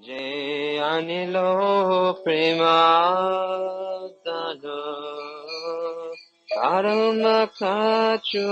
Je anilo premadano karma kacho.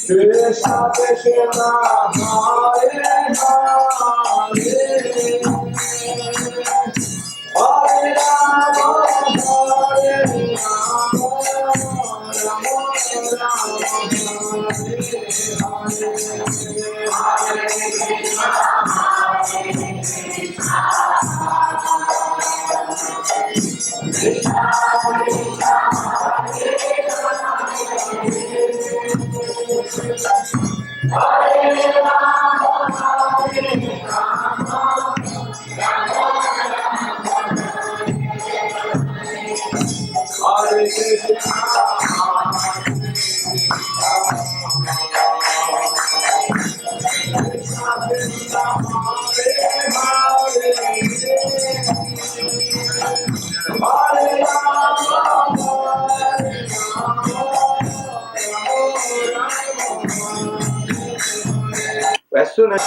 Krishna Krishna Hare Hare Rama Hare As soon as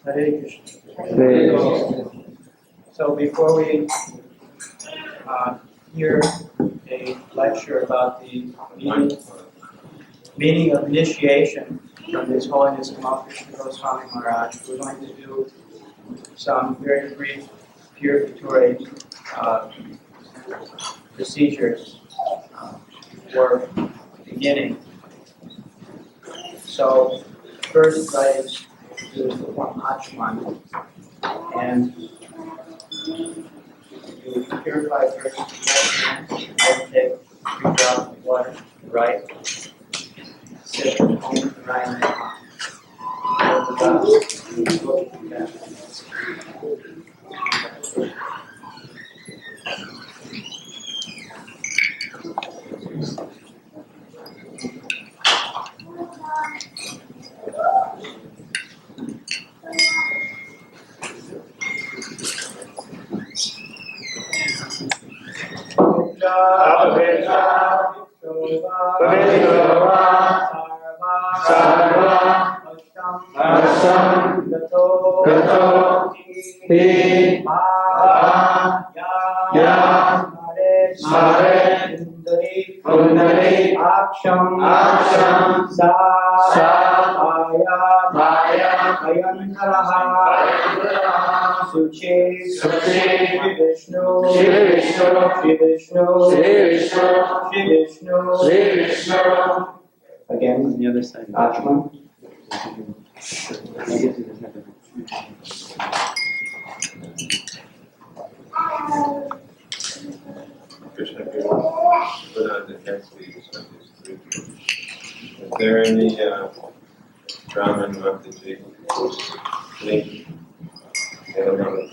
Hare Krishna. So before we hear a lecture about the meaning of initiation from His Holiness Tamal Krishna Goswami Maharaj, we're going to do some very brief purificatory procedures for beginning. So first rite is to perform Achman, and you purify first the right hand. I take 3 drops of water, right, sit on the right hand. Hold the glass, and look back. Again, on the other side. Achman. Krishna, put on the text leaves on these 3. Is there any Brahman Bhakti link? I don't know.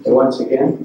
Once again.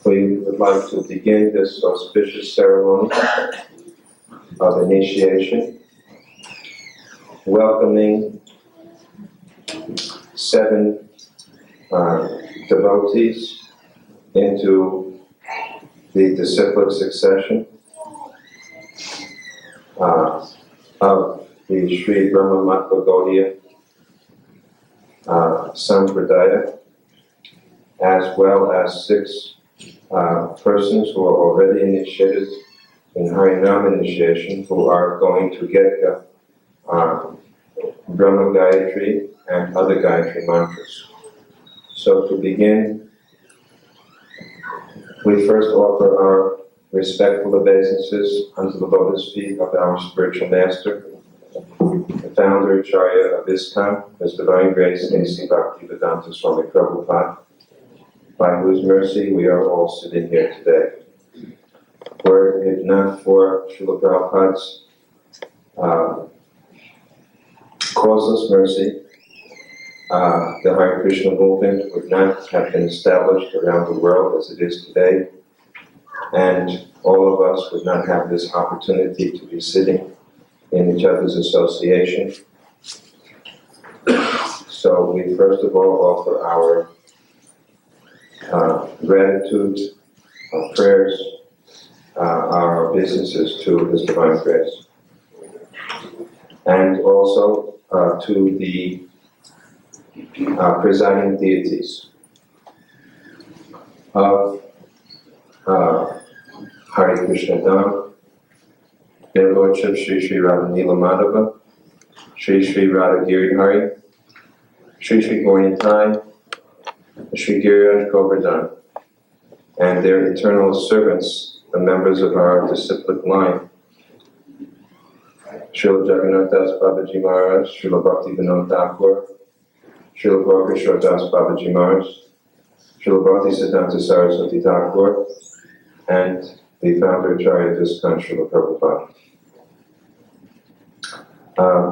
We would like to begin this auspicious ceremony of initiation, welcoming 7 devotees into the disciplic succession of the Sri Brahma Gaudiya Sampradaya, as well as 6 persons who are already initiated in Harinam initiation, who are going to get the Brahma Gayatri and other Gayatri mantras. So to begin, we first offer our respectful obeisances unto the lotus feet of our spiritual master, the founder Acharya of ISKCON, His Divine Grace A.C. Bhaktivedanta Swami Prabhupada, by whose mercy we are all sitting here today. Were it not for Srila Prabhupada's causeless mercy, the Hare Krishna movement would not have been established around the world as it is today, and all of us would not have this opportunity to be sitting in each other's association. So we first of all offer our gratitude, our prayers, our obeisances to His Divine Grace. And also to the presiding deities of Hare Krishna Dham, their Lordship Sri Sri Radha Nila Madhava, Sri Sri Radha Giridhari, Sri Sri Goinitai, Sri Giriraj Govardhan, and their eternal servants, the members of our disciplic line, Srila Jagannath Das Babaji Maharaj, Srila Bhaktivedanta Thakur, Srila Gaurkishore Das Babaji Maharaj, Srila Bhaktisiddhanta Saraswati Thakur, and the founder Acharya Diskan Srila Prabhupada.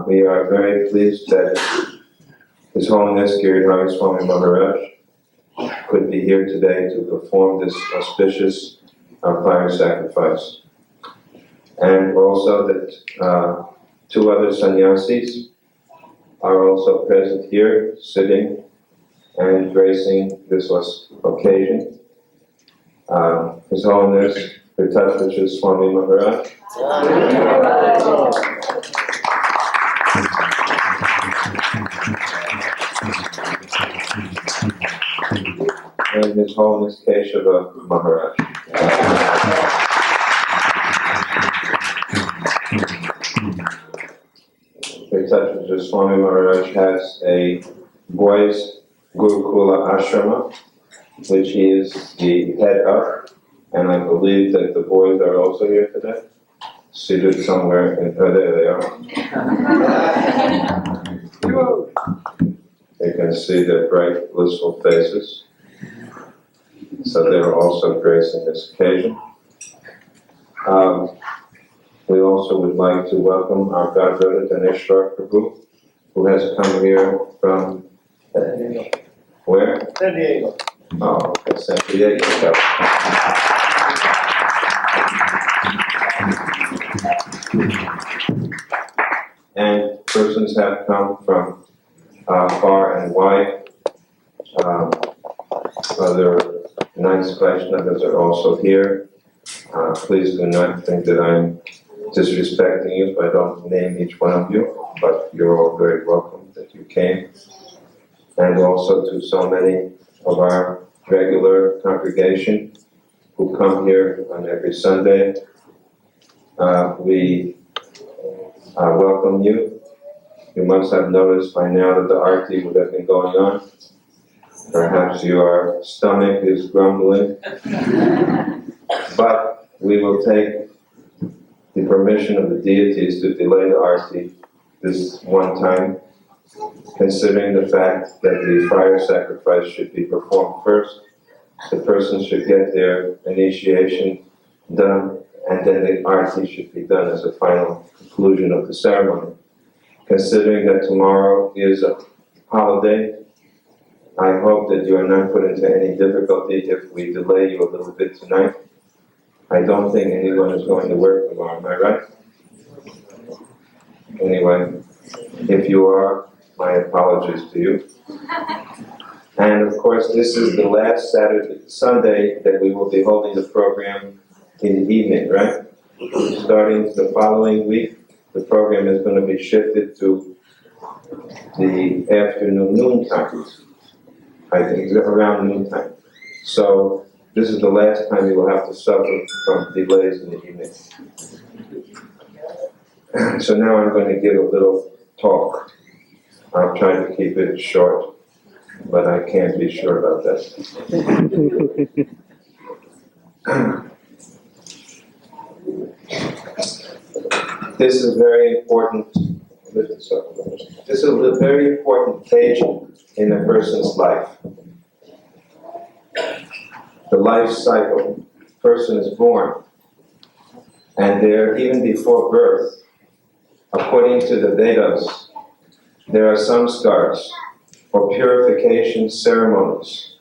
We are very pleased that His Holiness Giridhari Swami Maharaj could be here today to perform this auspicious fire sacrifice. And also that two other sannyasis are also present here, sitting and gracing this occasion. His Holiness Vitatvaja Swami Maharaj, and His Holiness Keshava Maharaj. Vitatvaja Swami Maharaj has a boys' Gurukula ashrama, which he is the head of, and I believe that the boys are also here today, seated somewhere in, oh, there they are. You can see their bright, blissful faces. So they're also gracing this occasion. We also would like to welcome our godbrother Daneshwar Prabhu, who has come here from where? San Diego. Oh, okay, San Diego. And persons have come from far and wide. Other nice Vaishnavas are also here. Please do not think that I'm disrespecting you if I don't name each one of you, but you're all very welcome that you came. And also to so many of our regular congregation who come here on every Sunday. We welcome you. You must have noticed by now that the arti would have been going on. Perhaps your stomach is grumbling. But we will take the permission of the deities to delay the arti this one time, considering the fact that the fire sacrifice should be performed first. The person should get their initiation done, and then the arti should be done as a final conclusion of the ceremony. Considering that tomorrow is a holiday, I hope that you are not put into any difficulty if we delay you a little bit tonight. I don't think anyone is going to work tomorrow, am I right? Anyway, if you are, my apologies to you. And of course, this is the last Sunday that we will be holding the program in the evening, right? Starting the following week, the program is going to be shifted to the afternoon, noontime. I think around noontime. So this is the last time you will have to suffer from delays in the evening. So now I'm going to give a little talk. I'll try to keep it short, but I can't be sure about that. This is very important. This is a very important page in a person's life. the life cycle. Person is born, and there, even before birth, according to the Vedas, there are some samskaras, or purification ceremonies,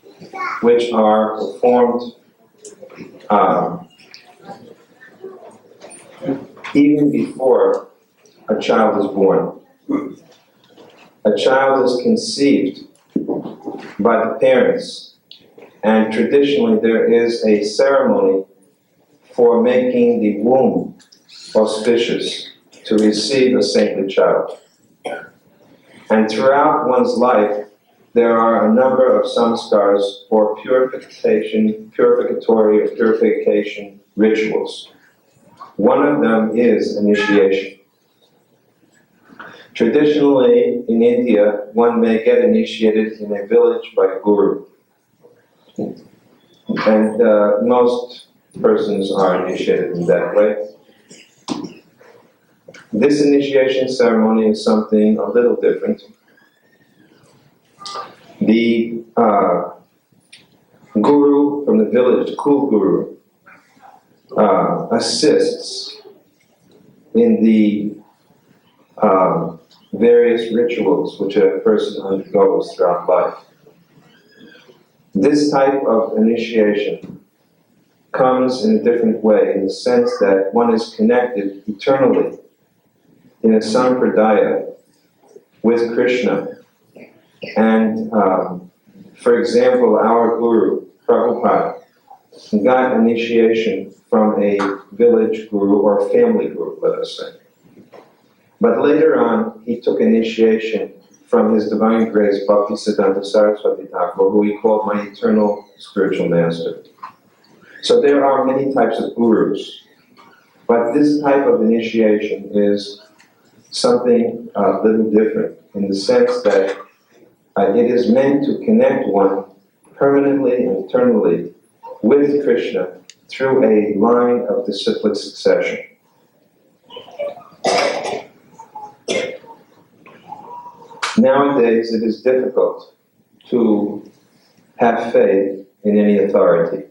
which are performed even before a child is born. A child is conceived by the parents, and traditionally there is a ceremony for making the womb auspicious to receive a saintly child. And throughout one's life, there are a number of samskaras or purification rituals. One of them is initiation. Traditionally, in India, one may get initiated in a village by a guru. And most persons are initiated in that way. This initiation ceremony is something a little different. The guru from the village, the cool guru, assists in the various rituals which a person undergoes throughout life. This type of initiation comes in a different way, in the sense that one is connected eternally in a sampradaya with Krishna. And for example, our guru, Prabhupada, got initiation from a village guru or family guru, let us say. But later on, he took initiation from His Divine Grace, Bhaktivedanta Swami Prabhupada, who he called my eternal spiritual master. So there are many types of gurus, but this type of initiation is something a little different, in the sense that it is meant to connect one permanently and eternally with Krishna through a line of disciplic succession. Nowadays, it is difficult to have faith in any authority.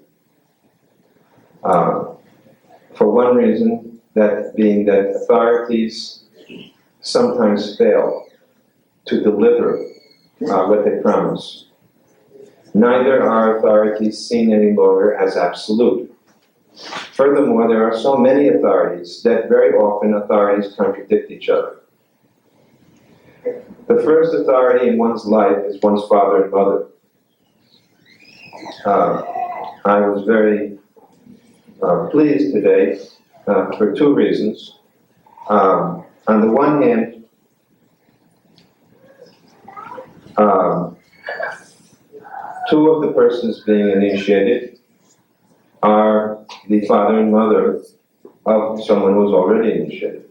For one reason, that being that authorities sometimes fail to deliver what they promise. Neither are authorities seen any longer as absolute. Furthermore, there are so many authorities that very often authorities contradict each other. The first authority in one's life is one's father and mother. I was very pleased today for two reasons. On the one hand, two of the persons being initiated are the father and mother of someone who's already initiated.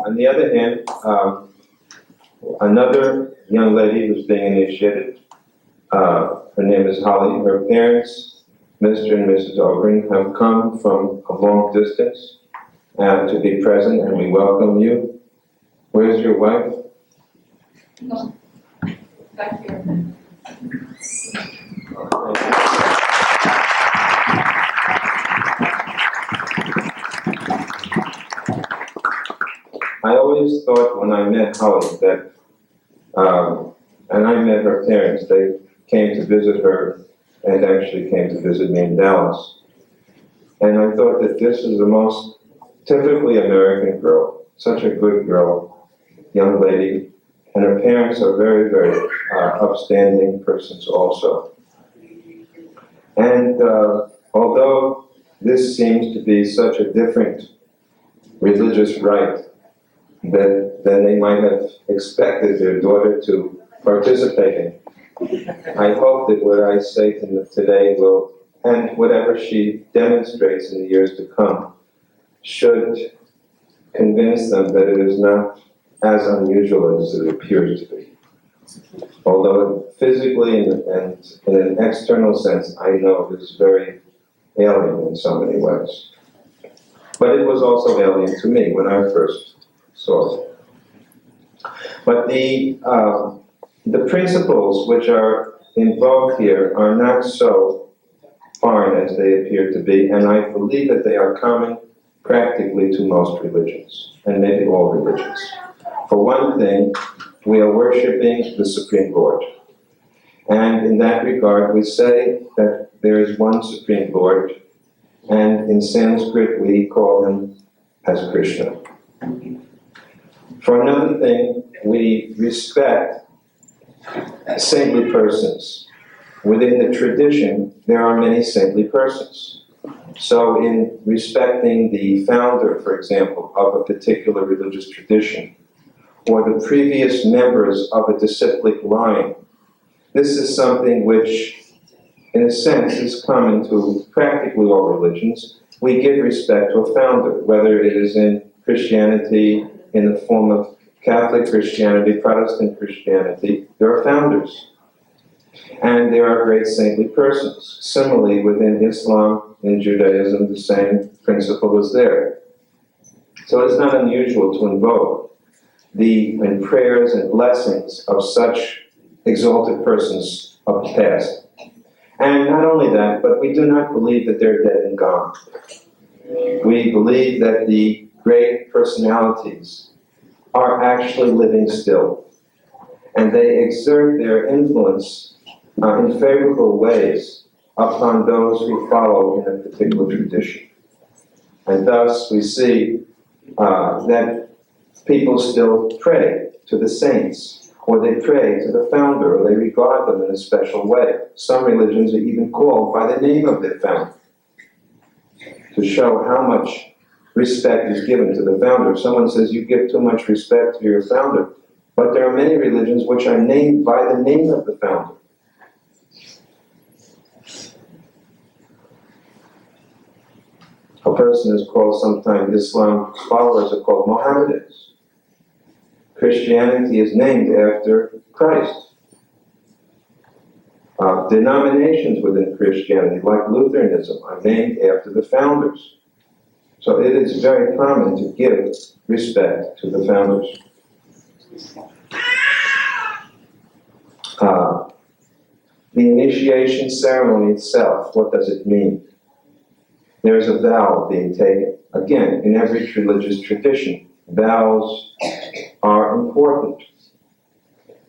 On the other hand, another young lady who's being initiated, her name is Holly. Her parents, Mr. and Mrs. Ogren, have come from a long distance to be present, and we welcome you. Where's your wife? No, back here. I always thought when I met Holly that, and I met her parents, they came to visit her and actually came to visit me in Dallas. And I thought that this is the most typically American girl, such a good girl, young lady, and her parents are very, very upstanding persons also. And although this seems to be such a different religious rite than they might have expected their daughter to participate in, I hope that what I say to them today will, and whatever she demonstrates in the years to come, should convince them that it is not as unusual as it appears to be. Although physically and in an external sense, I know it is very alien in so many ways. But it was also alien to me when I first saw it. But the principles which are invoked here are not so foreign as they appear to be, and I believe that they are common practically to most religions, and maybe all religions. For one thing, we are worshiping the Supreme Lord. And in that regard, we say that there is one Supreme Lord, and in Sanskrit we call him as Krishna. For another thing, we respect saintly persons. Within the tradition, there are many saintly persons. So in respecting the founder, for example, of a particular religious tradition, or the previous members of a disciplic line, this is something which, in a sense, is common to practically all religions. We give respect to a founder, whether it is in Christianity, in the form of Catholic Christianity, Protestant Christianity, there are founders. And there are great saintly persons. Similarly, within Islam and Judaism, the same principle is there. So it's not unusual to invoke the prayers and blessings of such exalted persons of the past. And not only that, but we do not believe that they're dead and gone. We believe that the great personalities are actually living still. And they exert their influence in favorable ways upon those who follow in a particular tradition. And thus we see that people still pray to the saints, or they pray to the founder, or they regard them in a special way. Some religions are even called by the name of their founder, to show how much respect is given to the founder. If someone says you give too much respect to your founder, but there are many religions which are named by the name of the founder. A person is called sometimes, Islam followers are called Mohammedans. Christianity is named after Christ. Denominations within Christianity, like Lutheranism, are named after the founders. So it is very common to give respect to the founders. The initiation ceremony itself, what does it mean? There is a vow being taken. Again, in every religious tradition, vows are important.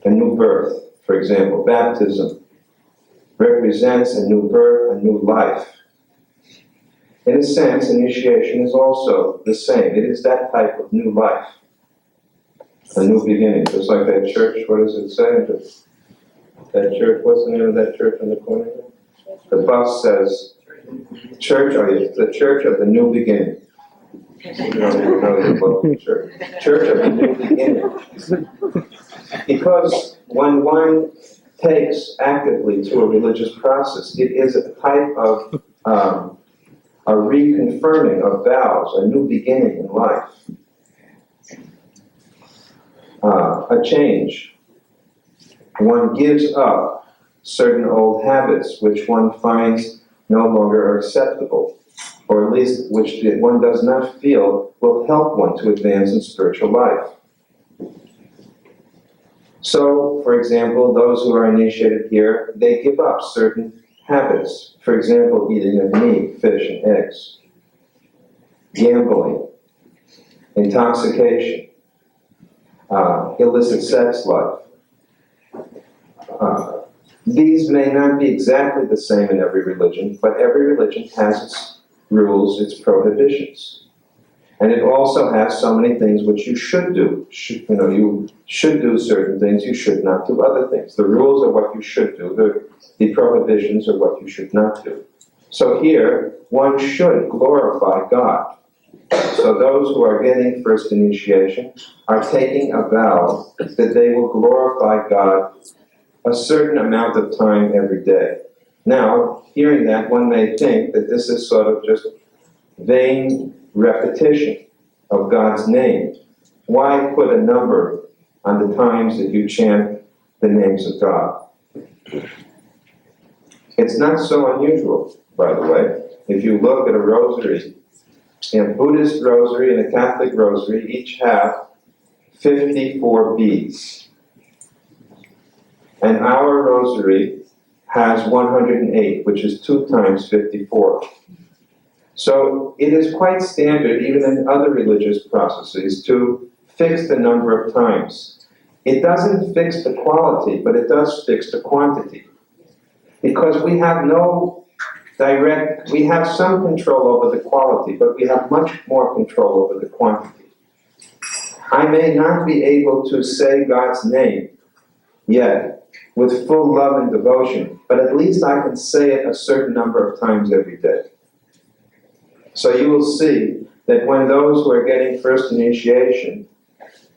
A new birth, for example, baptism, represents a new birth, a new life. In a sense, initiation is also the same. It is that type of new life, a new beginning. Just like that church, what does it say? That church, what's the name of that church in the corner? The bus says, church, the church of the new beginning. You don't even know the local church. Church of the new beginning. Because when one takes actively to a religious process, it is a type of a reconfirming of vows, a new beginning in life. A change. One gives up certain old habits which one finds no longer are acceptable, or at least which one does not feel will help one to advance in spiritual life. So, for example, those who are initiated here, they give up certain habits. For example, eating of meat, fish, and eggs, gambling, intoxication, illicit sex life. These may not be exactly the same in every religion, but every religion has its rules, its prohibitions. And it also has so many things which you should do. You should do certain things, you should not do other things. The rules are what you should do, the prohibitions are what you should not do. So here, one should glorify God. So those who are getting first initiation are taking a vow that they will glorify God a certain amount of time every day. Now, hearing that, one may think that this is sort of just vain repetition of God's name. Why put a number on the times that you chant the names of God? It's not so unusual, by the way. If you look at a rosary A Buddhist rosary and a Catholic rosary each have 54 beads. And our rosary has 108, which is 2 times 54. So it is quite standard, even in other religious processes, to fix the number of times. It doesn't fix the quality, but it does fix the quantity. Because we have we have some control over the quality, but we have much more control over the quantity. I may not be able to say God's name yet with full love and devotion, but at least I can say it a certain number of times every day. So you will see that when those who are getting first initiation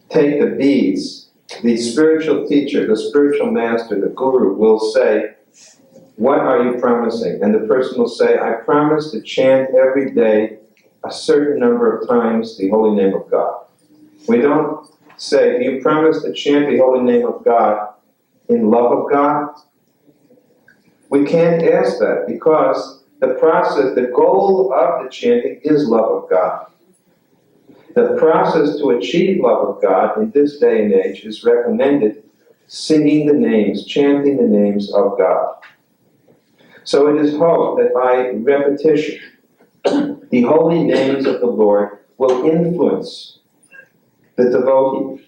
take the beads, the spiritual teacher, the spiritual master, the guru will say, "What are you promising?" And the person will say, "I promise to chant every day a certain number of times the holy name of God." We don't say, "Do you promise to chant the holy name of God in love of God?" We can't ask that because the process, the goal of the chanting is love of God. The process to achieve love of God in this day and age is recommended singing the names, chanting the names of God. So it is hoped that by repetition, the holy names of the Lord will influence the devotee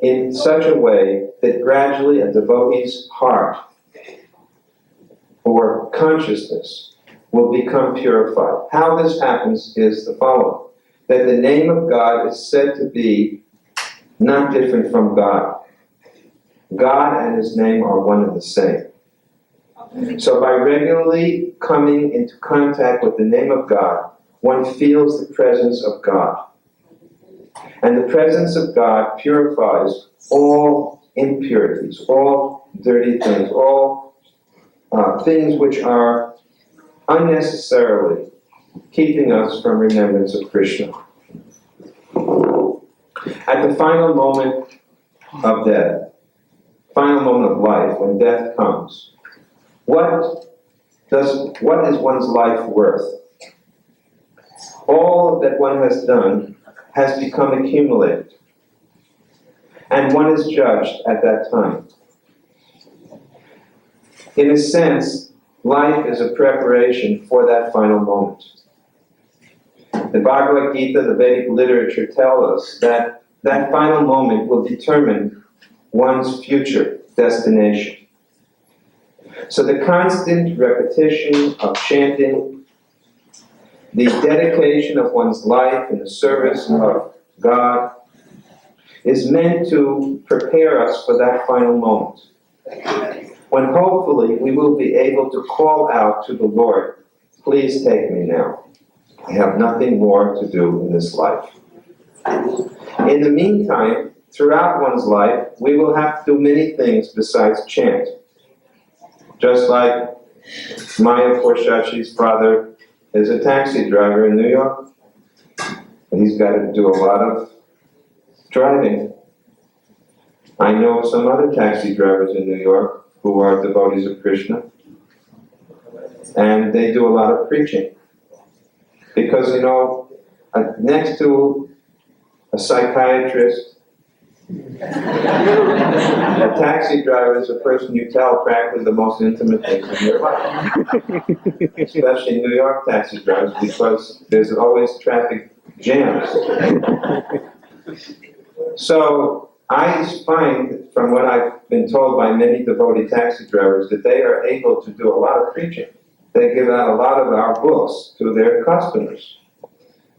in such a way that gradually a devotee's heart or consciousness will become purified. How this happens is the following: that the name of God is said to be not different from God. God and his name are one and the same. So by regularly coming into contact with the name of God, one feels the presence of God. And the presence of God purifies all impurities, all dirty things, all things which are unnecessarily keeping us from remembrance of Krishna. At the final moment of death, final moment of life, when death comes, what is one's life worth? All that one has done has become accumulated, and one is judged at that time. In a sense, life is a preparation for that final moment. The Bhagavad Gita, the Vedic literature tell us that that final moment will determine one's future destination. So the constant repetition of chanting, the dedication of one's life in the service of God is meant to prepare us for that final moment, when hopefully we will be able to call out to the Lord, "Please take me now. I have nothing more to do in this life." In the meantime, throughout one's life, we will have to do many things besides chant. Just like Maya Porshashi's father is a taxi driver in New York, and he's got to do a lot of driving. I know some other taxi drivers in New York who are devotees of Krishna, and they do a lot of preaching. Because, next to a psychiatrist, a taxi driver is a person you tell practically the most intimate things in your life. Especially New York taxi drivers, because there's always traffic jams. So I find, from what I've been told by many devotee taxi drivers, that they are able to do a lot of preaching. They give out a lot of our books to their customers.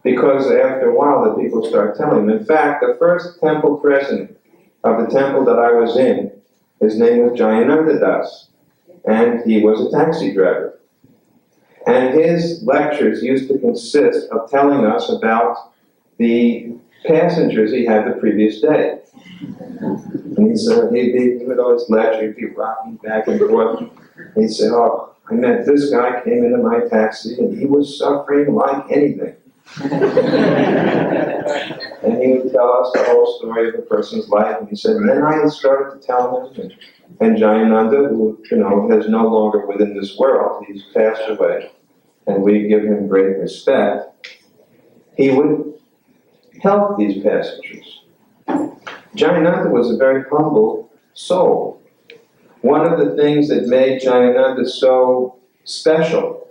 Because after a while, the people start telling them. In fact, the first temple president of the temple that I was in, his name was Jayananda Das, and he was a taxi driver. And his lectures used to consist of telling us about the passengers he had the previous day. And he would always lecture, he'd be rocking back and forth. And he'd say, "Oh, I met this guy, came into my taxi, and he was suffering like anything." And he would tell us the whole story of a person's life, and he said, and then I started to tell him, and Jayananda, who is no longer within this world, he's passed away, and we give him great respect. he would help these passengers. Jayananda was a very humble soul. One of the things that made Jayananda so special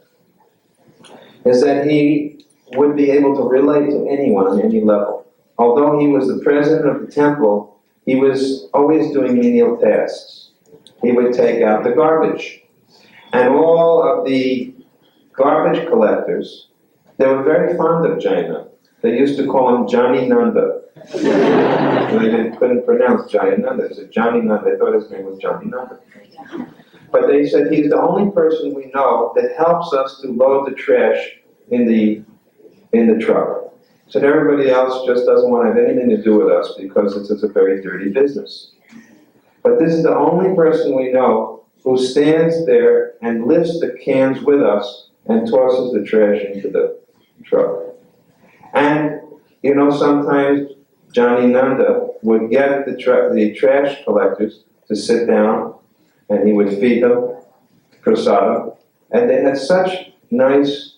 is that he would be able to relate to anyone on any level. Although he was the president of the temple, he was always doing menial tasks. He would take out the garbage. And all of the garbage collectors, they were very fond of Jayananda. They used to call him Johnny Nanda. They couldn't pronounce Jayananda. They said Johnny Nanda. They thought his name was Johnny Nanda. But they said he's the only person we know that helps us to load the trash in the truck. So everybody else just doesn't want to have anything to do with us because it's a very dirty business. But this is the only person we know who stands there and lifts the cans with us and tosses the trash into the truck. And, you know, sometimes Johnny Nanda would get the trash collectors to sit down and he would feed them prasadam. And they had such nice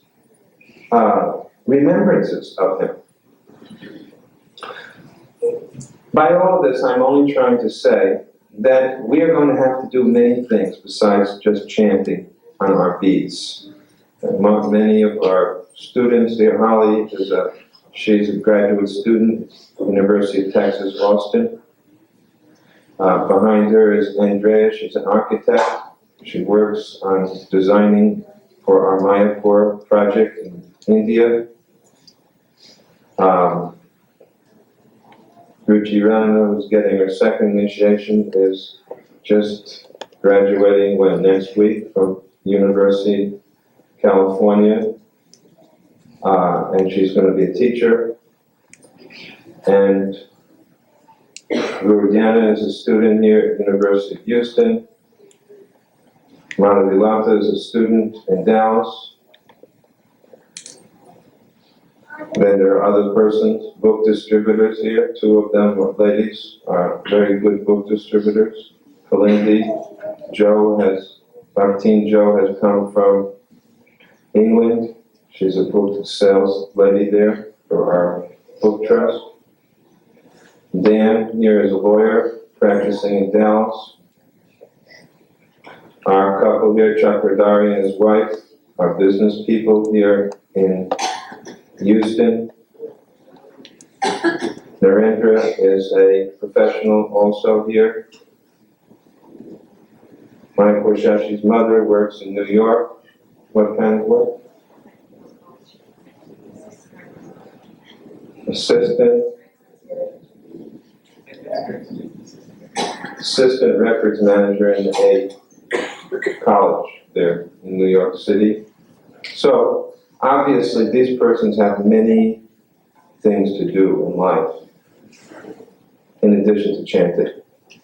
remembrances of him. By all this, I'm only trying to say that we are going to have to do many things besides just chanting on our beads. Many of our students here, Holly, she's a graduate student at University of Texas, Austin. Behind her is Andrea, she's an architect. She works on designing for our Mayapur project in India. Ruchi Rana, who's getting her second initiation, is just graduating next week from University, California, and she's going to be a teacher. And Gurudiana is a student here at the University of Houston. Madhavilata is a student in Dallas. Then there are other persons, book distributors here. Two of them are ladies, are very good book distributors. Kalindi, Bhakti Jo has come from England. She's a book sales lady there for our book trust. Dan here is a lawyer practicing in Dallas. Our couple here, Chakradari and his wife, are business people here in Houston. Narendra is a professional also here. Mayapur Shashi's mother works in New York. What kind of work? Assistant records manager in a college there in New York City. So, obviously, these persons have many things to do in life, in addition to chanting.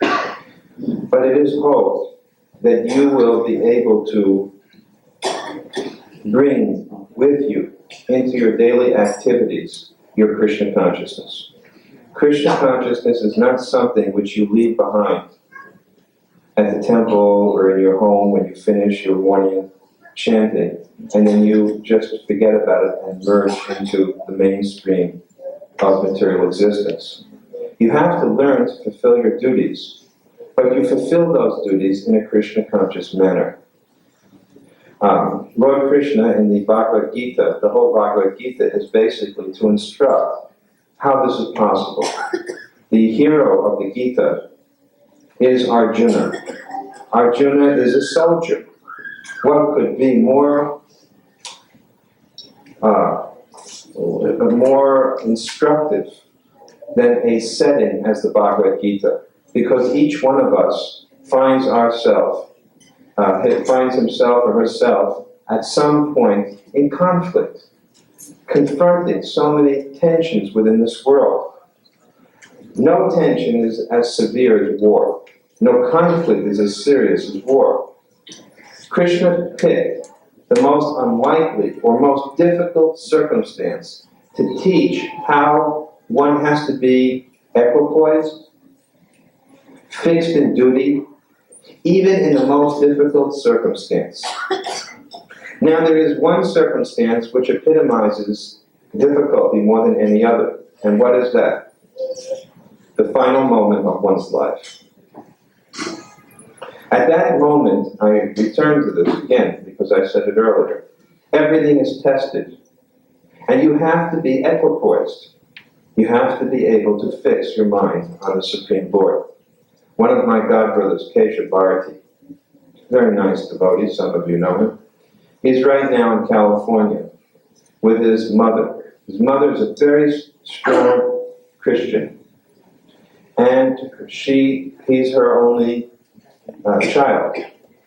But it is hoped that you will be able to bring with you into your daily activities your Krishna consciousness. Krishna consciousness is not something which you leave behind at the temple or in your home when you finish your morning chanting, and then you just forget about it and merge into the mainstream of material existence. You have to learn to fulfill your duties, but you fulfill those duties in a Krishna conscious manner. Lord Krishna in the Bhagavad Gita, the whole Bhagavad Gita is basically to instruct how this is possible. The hero of the Gita is Arjuna. Arjuna is a soldier. What could be more instructive than a setting as the Bhagavad Gita? Because each one of us finds himself or herself at some point in conflict, confronting so many tensions within this world. No tension is as severe as war. No conflict is as serious as war. Krishna picked the most unlikely or most difficult circumstance to teach how one has to be equipoised, fixed in duty, even in the most difficult circumstance. Now there is one circumstance which epitomizes difficulty more than any other. And what is that? The final moment of one's life. At that moment, I return to this again, because I said it earlier. Everything is tested. And you have to be equipoised. You have to be able to fix your mind on the Supreme Lord. One of my godbrothers, Kesha Bharati, very nice devotee, some of you know him. He's right now in California with his mother. His mother is a very strong Christian. And he's her only child.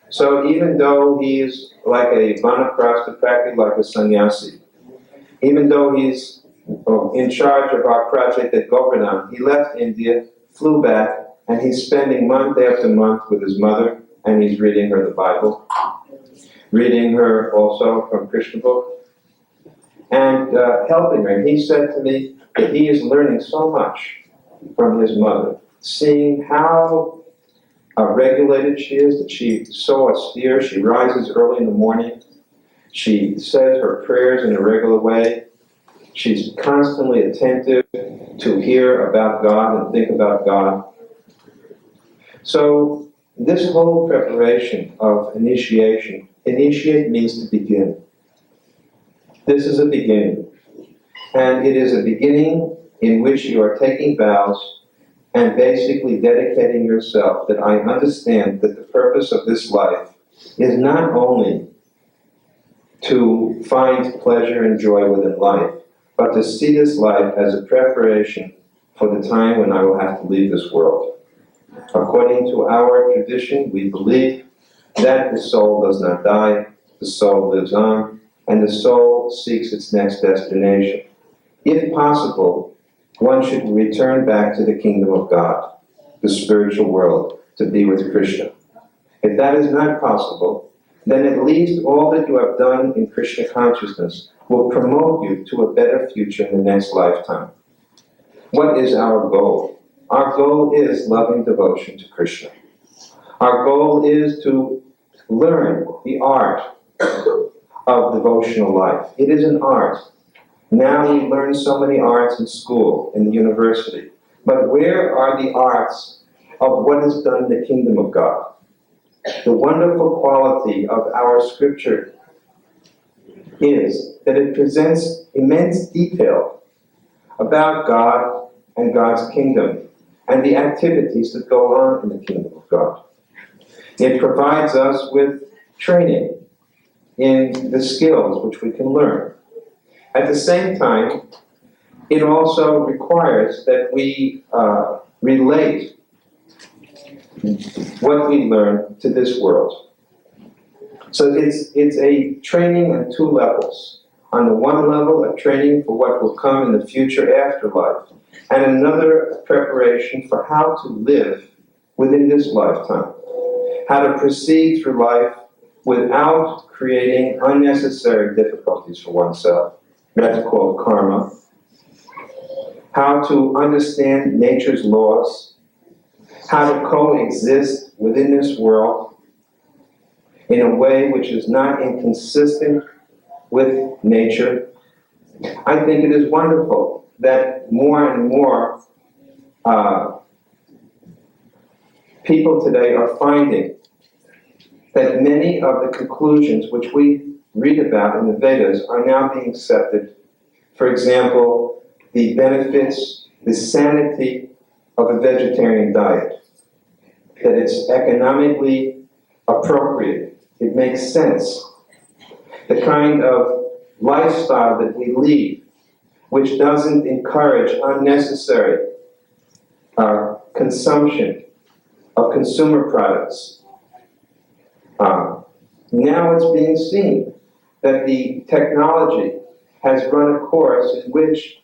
So even though he's like a vanaprastha, practically like a sannyasi, even though he's in charge of our project at Govardhan, he left India, flew back, and he's spending month after month with his mother, and he's reading her the Bible, reading her also from Krishna book, and helping her. And he said to me that he is learning so much from his mother, seeing how regulated she is, that she's so austere. She rises early in the morning. She says her prayers in a regular way. She's constantly attentive to hear about God and think about God. So this whole preparation of initiation, initiate means to begin. This is a beginning. And it is a beginning in which you are taking vows and basically dedicating yourself that I understand that the purpose of this life is not only to find pleasure and joy within life, but to see this life as a preparation for the time when I will have to leave this world. According to our tradition, we believe that the soul does not die, the soul lives on, and the soul seeks its next destination. If possible, one should return back to the kingdom of God, the spiritual world, to be with Krishna. If that is not possible, then at least all that you have done in Krishna consciousness will promote you to a better future in the next lifetime. What is our goal? Our goal is loving devotion to Krishna. Our goal is to learn the art of devotional life. It is an art. Now we learn so many arts in school, in the university. But where are the arts of what is done in the kingdom of God? The wonderful quality of our scripture is that it presents immense detail about God and God's kingdom and the activities that go on in the kingdom of God. It provides us with training in the skills which we can learn. At the same time, it also requires that we relate what we learn to this world. So it's a training on two levels. On the one level, a training for what will come in the future afterlife, and another preparation for how to live within this lifetime, how to proceed through life without creating unnecessary difficulties for oneself. That's called karma. How to understand nature's laws, how to coexist within this world in a way which is not inconsistent with nature. I think it is wonderful that more and more people today are finding that many of the conclusions which we read about in the Vedas are now being accepted. For example, the benefits, the sanity of a vegetarian diet, that it's economically appropriate, it makes sense. The kind of lifestyle that we lead, which doesn't encourage unnecessary consumption of consumer products. Now it's being seen that the technology has run a course in which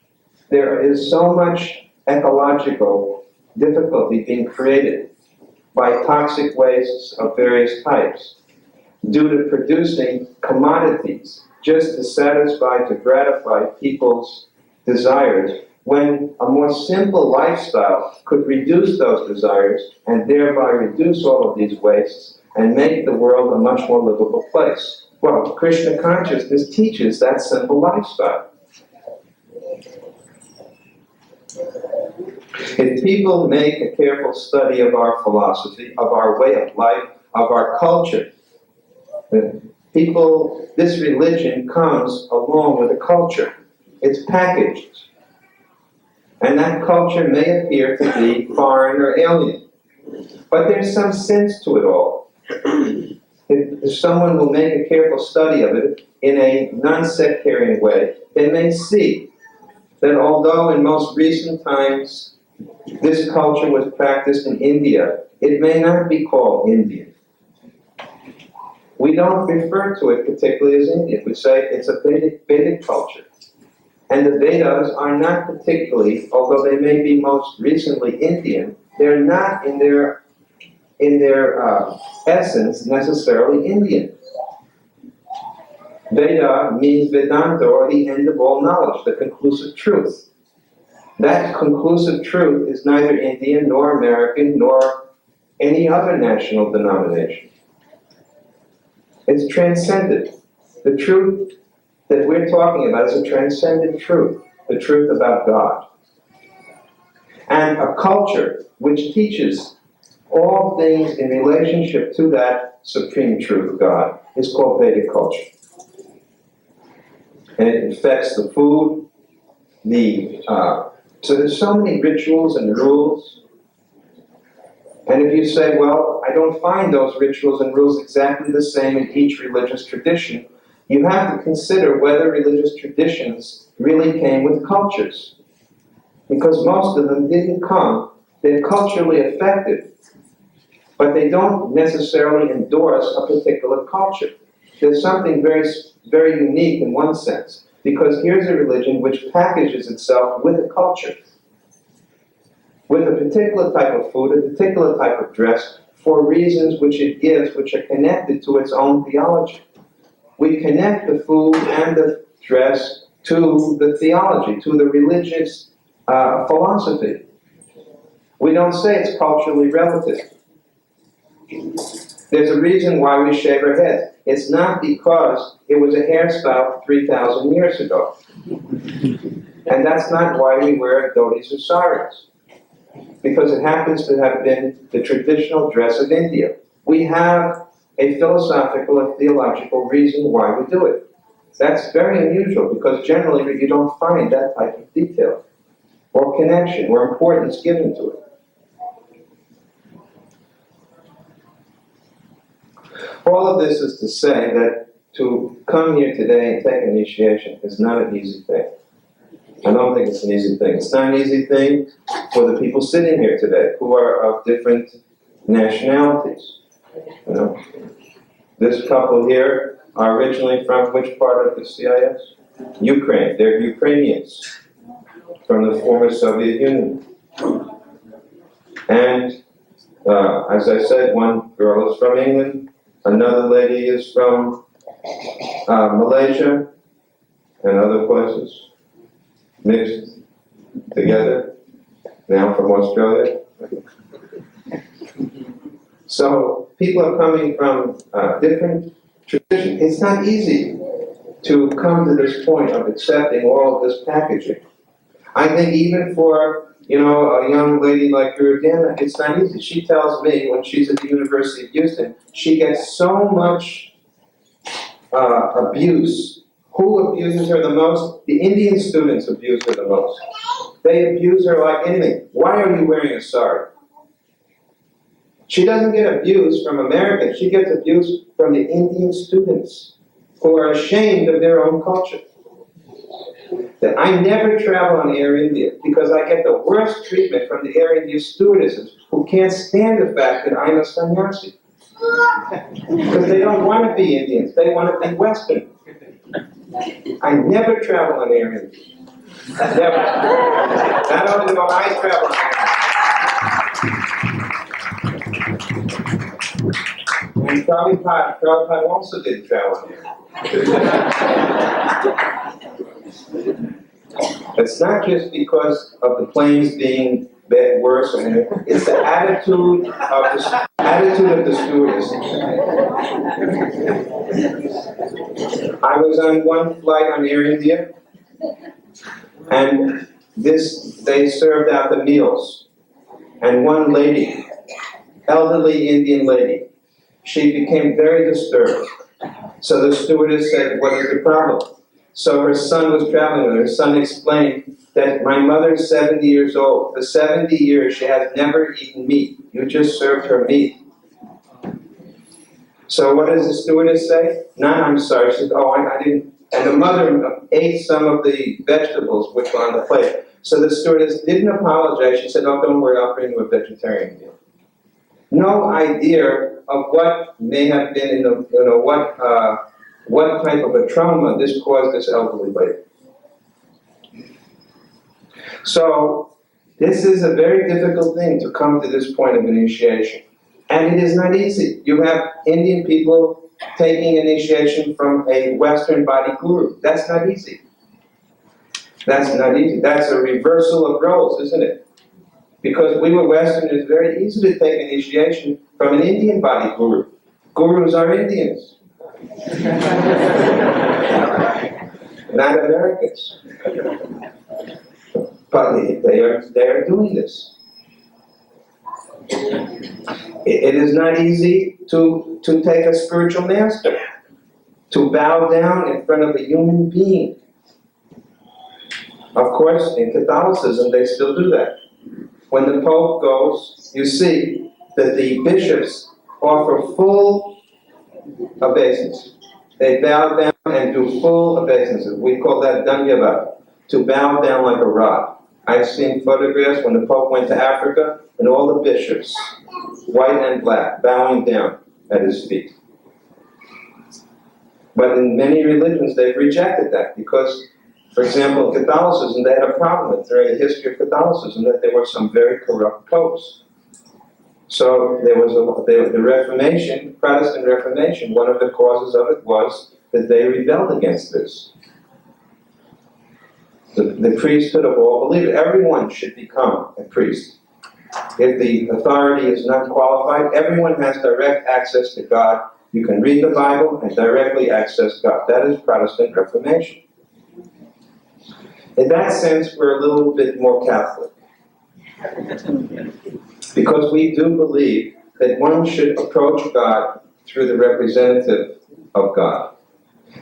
there is so much ecological difficulty being created by toxic wastes of various types due to producing commodities just to satisfy, to gratify people's desires, when a more simple lifestyle could reduce those desires and thereby reduce all of these wastes and make the world a much more livable place. Well, Krishna Consciousness teaches that simple lifestyle. If people make a careful study of our philosophy, of our way of life, of our culture, this religion comes along with a culture. It's packaged. And that culture may appear to be foreign or alien. But there's some sense to it all. If someone will make a careful study of it in a non-sectarian way, they may see that although in most recent times this culture was practiced in India, it may not be called Indian. We don't refer to it particularly as Indian. We say it's a Vedic culture. And the Vedas are not particularly, although they may be most recently Indian, they're not in their essence necessarily Indian. Veda means Vedanta, or the end of all knowledge, the conclusive truth. That conclusive truth is neither Indian nor American nor any other national denomination. It's transcendent. The truth that we're talking about is a transcendent truth, the truth about God. And a culture which teaches all things in relationship to that supreme truth of God is called Vedic culture. And it affects the food, so there's so many rituals and rules. And if you say, well, I don't find those rituals and rules exactly the same in each religious tradition, you have to consider whether religious traditions really came with cultures. Because most of them didn't come, they're culturally affected, but they don't necessarily endorse a particular culture. There's something very, very unique in one sense, because here's a religion which packages itself with a culture, with a particular type of food, a particular type of dress, for reasons which it gives, which are connected to its own theology. We connect the food and the dress to the theology, to the religious philosophy. We don't say it's culturally relative. There's a reason why we shave our heads. It's not because it was a hairstyle 3,000 years ago. And that's not why we wear dhotis or saris. Because it happens to have been the traditional dress of India. We have a philosophical or theological reason why we do it. That's very unusual, because generally you don't find that type of detail, or connection, or importance given to it. All of this is to say that to come here today and take initiation is not an easy thing. I don't think it's an easy thing. It's not an easy thing for the people sitting here today, who are of different nationalities. You know? This couple here are originally from which part of the CIS? Ukraine. They're Ukrainians from the former Soviet Union. And as I said, one girl is from England, another lady is from Malaysia and other places, mixed together, now from Australia. So people are coming from different traditions. It's not easy to come to this point of accepting all of this packaging. I think even for, a young lady like Gurudana, it's not easy. She tells me when she's at the University of Houston, she gets so much abuse. Who abuses her the most? The Indian students abuse her the most. They abuse her like anything. Why are you wearing a sari? She doesn't get abuse from Americans. She gets abuse from the Indian students who are ashamed of their own culture. That I never travel on Air India because I get the worst treatment from the Air India stewardesses who can't stand the fact that I'm a sannyasi. Because they don't want to be Indians. They want to be Western. I never travel on Air India. Never. Not only do I travel on Air India. And Prabhupada also didn't travel on Air India. It's not just because of the planes being worse or anything. It's the attitude of the stewardess. I was on one flight on Air India, And they served out the meals. And one lady, elderly Indian lady, she became very disturbed. So the stewardess said, "What is the problem?" So her son was traveling with her. Her son explained that my mother's 70 years old. For 70 years, she has never eaten meat. You just served her meat. So what does the stewardess say? "No, I'm sorry." She said, "Oh, I didn't." And the mother ate some of the vegetables which were on the plate. So the stewardess didn't apologize. She said, "Oh, don't worry, I'll bring you a vegetarian meal." No idea of what may have been in the, what type of a trauma this caused this elderly lady. So this is a very difficult thing to come to this point of initiation. And it is not easy. You have Indian people taking initiation from a Western body guru. That's not easy. That's not easy. That's a reversal of roles, isn't it? Because we were Western, it's very easy to take initiation from an Indian body guru. Gurus are Indians, not Americans. But they are doing this. It is not easy to take a spiritual master, to bow down in front of a human being. Of course, in Catholicism, they still do that. When the Pope goes, you see that the bishops offer full obeisance. They bow down and do full obeisances. We call that danyavad, to bow down like a rod. I've seen photographs when the Pope went to Africa, and all the bishops, white and black, bowing down at his feet. But in many religions, they've rejected that because, for example, in Catholicism, they had a problem with, throughout the history of Catholicism, that there were some very corrupt popes. So there was the Reformation, Protestant Reformation, one of the causes of it was that they rebelled against this. The priesthood of all believers, everyone should become a priest. If the authority is not qualified, everyone has direct access to God. You can read the Bible and directly access God. That is Protestant Reformation. In that sense, we're a little bit more Catholic. Because we do believe that one should approach God through the representative of God.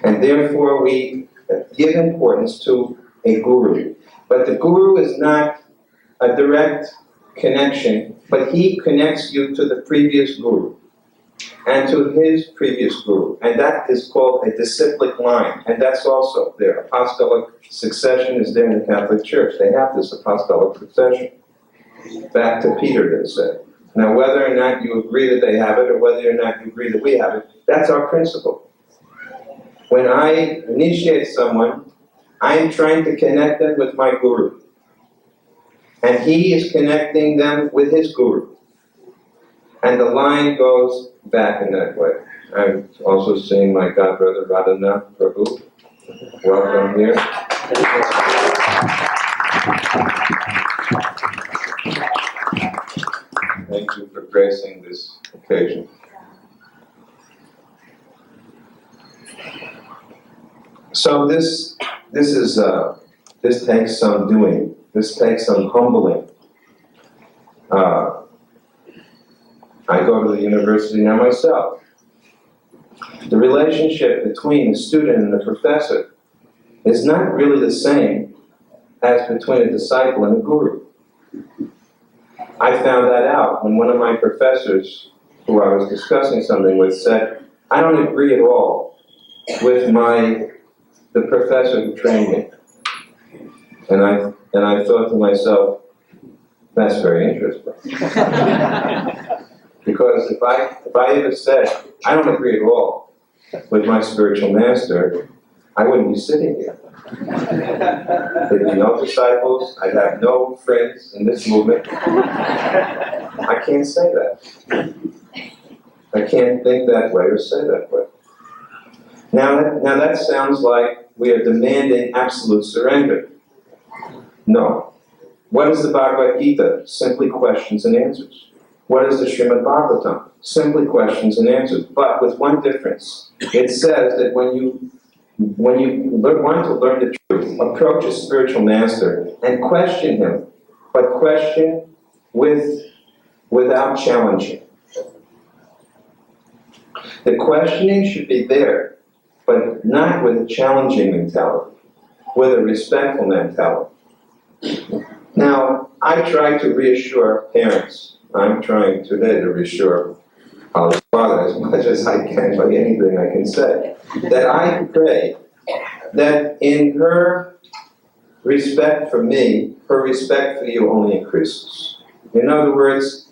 And therefore we give importance to a guru. But the guru is not a direct connection, but he connects you to the previous guru and to his previous guru. And that is called a disciplic line. And that's also there. Apostolic succession is there in the Catholic Church. They have this apostolic succession. Back to Peter, they said. Now, whether or not you agree that they have it, or whether or not you agree that we have it, that's our principle. When I initiate someone, I'm trying to connect them with my guru. And he is connecting them with his guru. And the line goes back in that way. I'm also seeing my godbrother Radhanath Prabhu. Welcome here. Thank you for gracing this occasion. So this takes some doing. This takes some humbling. I go to the university now myself. The relationship between the student and the professor is not really the same as between a disciple and a guru. I found that out when one of my professors, who I was discussing something with, said, "I don't agree at all with the professor who trained me." And I thought to myself, that's very interesting. Because if I ever said, I don't agree at all with my spiritual master, I wouldn't be sitting here. There'd be no disciples, I'd have no friends in this movement. I can't say that. I can't think that way or say that way. Now that sounds like we are demanding absolute surrender. No. What is the Bhagavad Gita? Simply questions and answers. What is the Srimad Bhagavatam? Simply questions and answers, but with one difference. It says that when you when you want to learn the truth, approach a spiritual master and question him, but question without challenging. The questioning should be there, but not with a challenging mentality, with a respectful mentality. Now, I try to reassure parents. I'm trying today to reassure our father as much as I can by anything I can say, that I pray that in her respect for me, her respect for you only increases. In other words,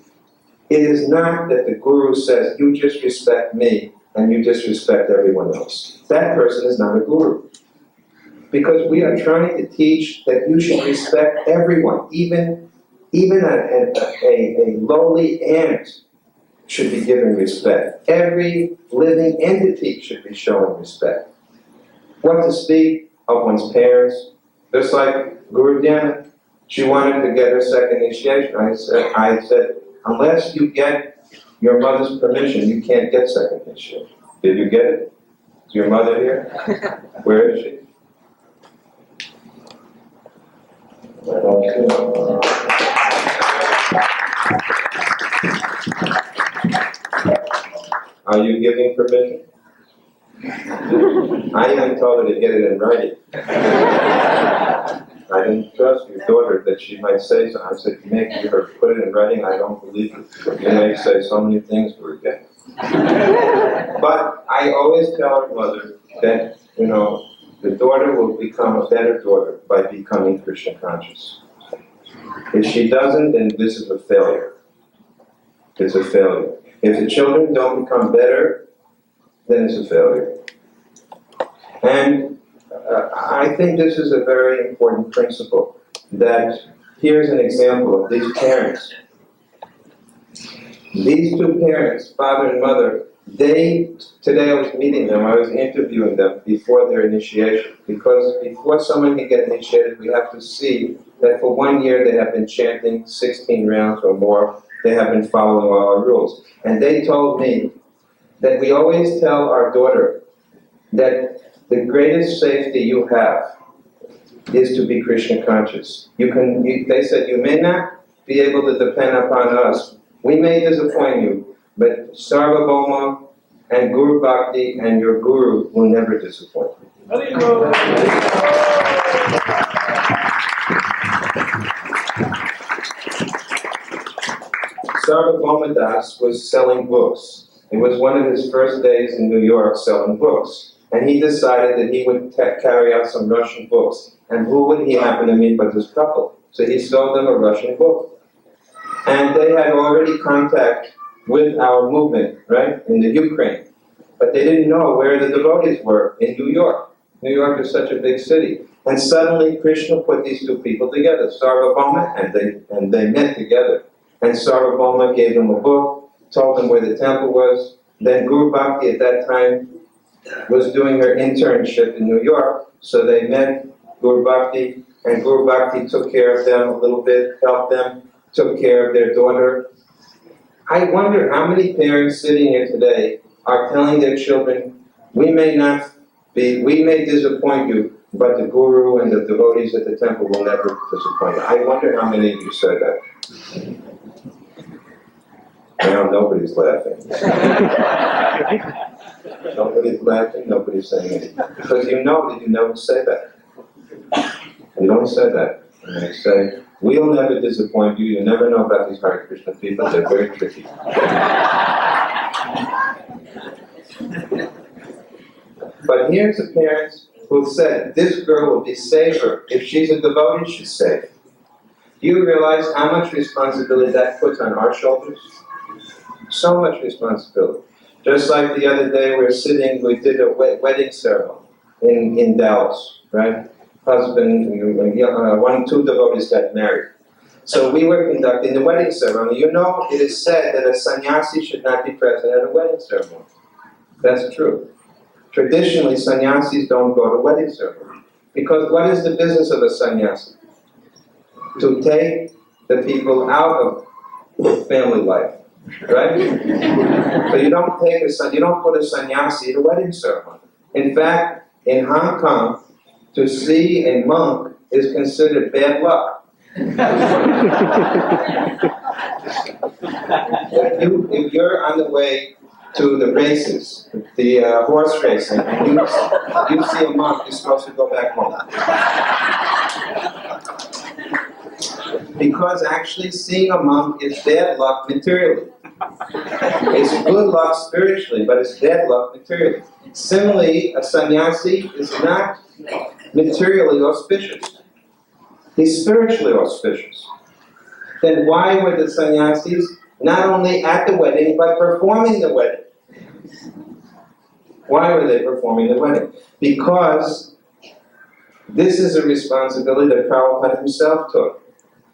it is not that the Guru says, you just respect me and you disrespect everyone else. That person is not a Guru. Because we are trying to teach that you should respect everyone, even a lowly ant should be given respect. Every living entity should be shown respect. What to speak of one's parents, just like Guru Diana, she wanted to get her second initiation. I said, unless you get your mother's permission, you can't get second initiation. Did you get it? Is your mother here? Where is she? Are you giving permission? I even told her to get it in writing. I didn't trust your daughter that she might say something. I said, make her put it in writing, I don't believe it. You may say so many things we're again. But I always tell her mother that, the daughter will become a better daughter by becoming Krishna conscious. If she doesn't, then this is a failure. It's a failure. If the children don't become better, then it's a failure. And I think this is a very important principle, that here's an example of these parents. These two parents, father and mother, today I was meeting them, I was interviewing them before their initiation, because before someone can get initiated, we have to see that for 1 year they have been chanting 16 rounds or more, they have been following all our rules. And they told me that we always tell our daughter that the greatest safety you have is to be Krishna conscious. They said, you may not be able to depend upon us. We may disappoint you, but Sarvabhauma and Guru Bhakti and your Guru will never disappoint you. Sarvabhauma Das was selling books. It was one of his first days in New York selling books. And he decided that he would carry out some Russian books. And who would he happen to meet but this couple? So he sold them a Russian book. And they had already contact with our movement, right, in the Ukraine. But they didn't know where the devotees were in New York. New York is such a big city. And suddenly Krishna put these two people together, Sarvabhauma, and they met together. And Sarvabhauma gave them a book, told them where the temple was. Then Guru Bhakti at that time was doing her internship in New York, so they met Guru Bhakti, and Guru Bhakti took care of them a little bit, helped them, took care of their daughter. I wonder how many parents sitting here today are telling their children, we may disappoint you, but the Guru and the devotees at the temple will never disappoint you. I wonder how many of you said that. Now nobody's laughing. Nobody's laughing, nobody's saying anything. Because you know that you never say that. You don't say that. And they say, we'll never disappoint you. You never know about these Hare Krishna people. They're very tricky. But here's the parents who said, this girl will be safer. If she's a devotee, she's safe. Do you realize how much responsibility that puts on our shoulders? So much responsibility. Just like the other day we did a wedding ceremony in Dallas, right? Husband, two devotees got married. So we were conducting the wedding ceremony. You know, it is said that a sannyasi should not be present at a wedding ceremony. That's true. Traditionally, sannyasis don't go to wedding ceremony. Because what is the business of a sannyasi? To take the people out of family life. Right? So you don't put a sannyasi at a wedding ceremony. In fact, in Hong Kong, to see a monk is considered bad luck. If you're on the way to the races, the horse racing, and you see a monk, you're supposed to go back home. Because actually seeing a monk is bad luck materially. It's good luck spiritually, but it's bad luck materially. Similarly, a sannyasi is not materially auspicious. He's spiritually auspicious. Then why were the sannyasis not only at the wedding, but performing the wedding? Why were they performing the wedding? Because this is a responsibility that Prabhupada himself took.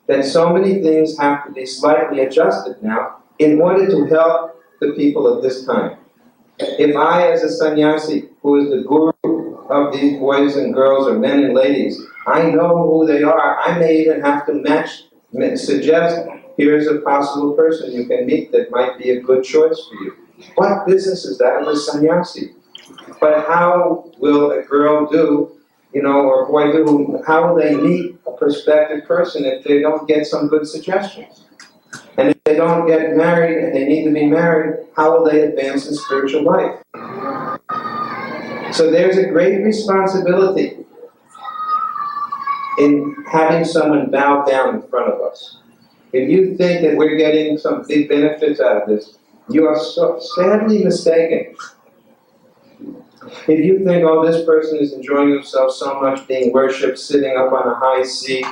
That so many things have to be slightly adjusted now in order to help the people of this time. If I, as a sannyasi, who is the guru of these boys and girls, or men and ladies, I know who they are, I may even have to suggest, here's a possible person you can meet that might be a good choice for you. What business is that of a sannyasi? But how will a girl do, or a boy do, how will they meet a prospective person if they don't get some good suggestions? And if they don't get married and they need to be married, how will they advance in spiritual life? So there's a great responsibility in having someone bow down in front of us. If you think that we're getting some big benefits out of this, you are so sadly mistaken. If you think, oh, this person is enjoying himself so much being worshipped, sitting up on a high seat,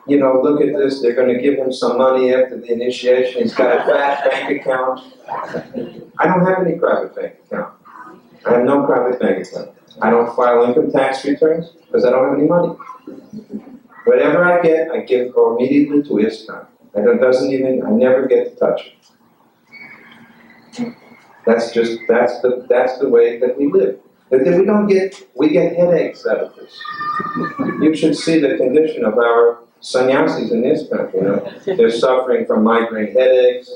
look at this, they're going to give him some money after the initiation, he's got a fat bank account. I don't have any private bank account. I have no private bank account. I don't file income tax returns because I don't have any money. Whatever I get, I give immediately to ISKCON. I never get to touch it. That's the way that we live. But then we get headaches out of this. You should see the condition of our sannyasis in this country. They're suffering from migraine headaches.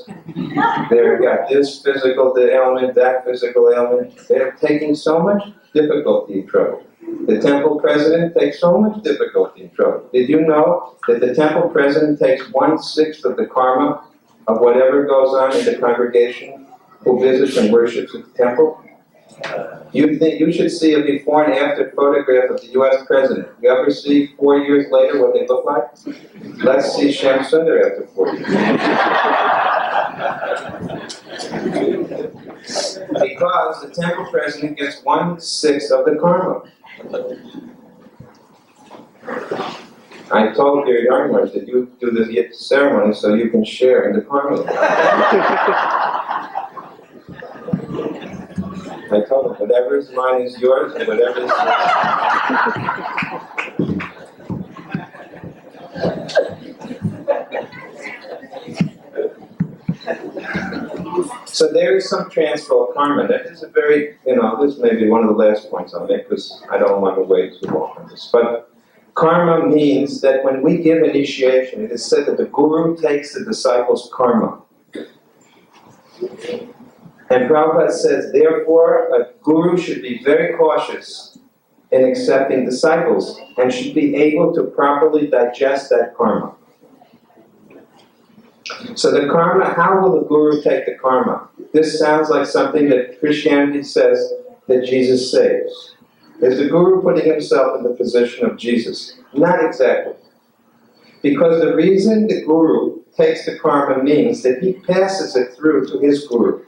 They've got this physical ailment, that physical ailment. They're taking so much difficulty and trouble. The temple president takes so much difficulty and trouble. Did you know that the temple president takes 1/6 of the karma of whatever goes on in the congregation who visits and worships at the temple? You should see a before and after photograph of the U.S. president. You ever see 4 years later what they look like? Let's see Shyam Sundar after 4 years. Because the temple president gets 1/6 of the karma. I told your young ones that you do the ceremony so you can share in the karma. I told them, whatever is mine is yours, and whatever is yours. So there is some transfer of karma. That is a very, this may be one of the last points I'll make, because I don't want to wait too long on this. But karma means that when we give initiation, it is said that the guru takes the disciple's karma. And Prabhupada says, therefore, a guru should be very cautious in accepting disciples and should be able to properly digest that karma. So the karma, how will the guru take the karma? This sounds like something that Christianity says that Jesus saves. Is the guru putting himself in the position of Jesus? Not exactly. Because the reason the guru takes the karma means that he passes it through to his guru.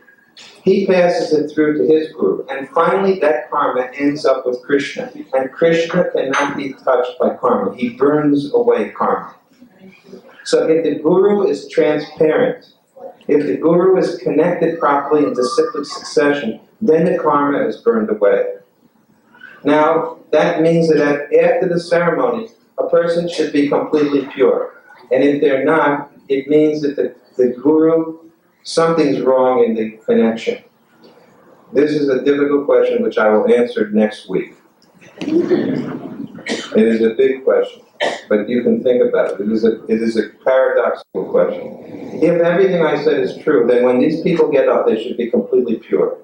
He passes it through to his guru, and finally that karma ends up with Krishna. And Krishna cannot be touched by karma. He burns away karma. So if the guru is transparent, if the guru is connected properly in disciplic succession, then the karma is burned away. Now, that means that after the ceremony, a person should be completely pure. And if they're not, it means that the guru, something's wrong in the connection. This is a difficult question which I will answer next week. It is a big question, but you can think about it. It is a paradoxical question. If everything I said is true, then when these people get up, they should be completely pure.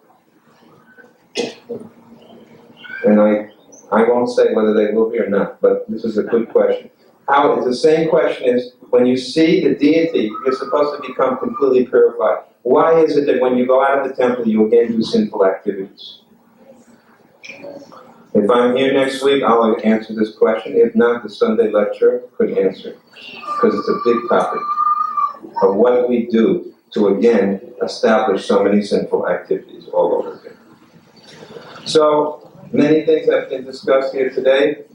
And I won't say whether they will be or not, but this is a good question. How, the same question is, when you see the deity, you're supposed to become completely purified. Why is it that when you go out of the temple, you again do sinful activities? If I'm here next week, I'll answer this question. If not, the Sunday lecture could answer. Because it's a big topic of what we do to again establish so many sinful activities all over again. So, many things have been discussed here today.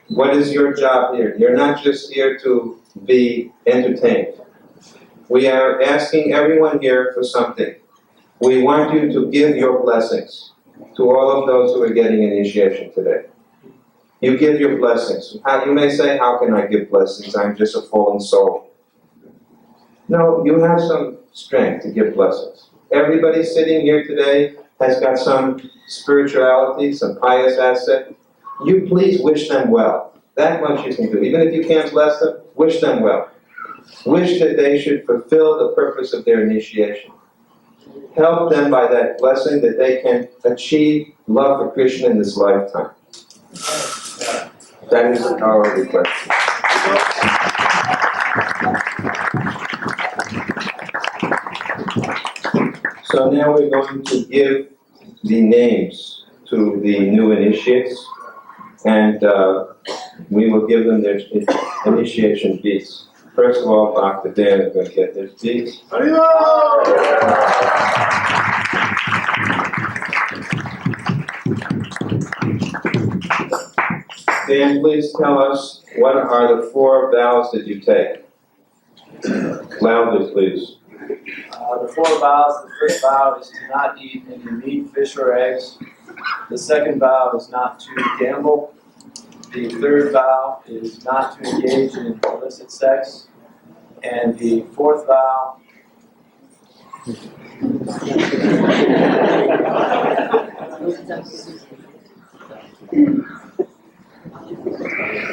What is your job here? You're not just here to be entertained. We are asking everyone here for something. We want you to give your blessings to all of those who are getting initiation today. You give your blessings. You may say, how can I give blessings? I'm just a fallen soul. No, you have some strength to give blessings. Everybody sitting here today has got some spirituality, some pious asset. You please wish them well. That much you can do. Even if you can't bless them, wish them well. Wish that they should fulfill the purpose of their initiation. Help them by that blessing that they can achieve love for Krishna in this lifetime. That is our request. So now we're going to give the names to the new initiates, and we will give them their initiation beads. First of all, Bhaktivedanta is going to get their beads. Dan, please tell us, what are the 4 vows that you take? Loudly, please. The 4 vows, the first vow is to not eat any meat, fish, or eggs. The second vow is not to gamble. The third vow is not to engage in illicit sex. And the fourth vow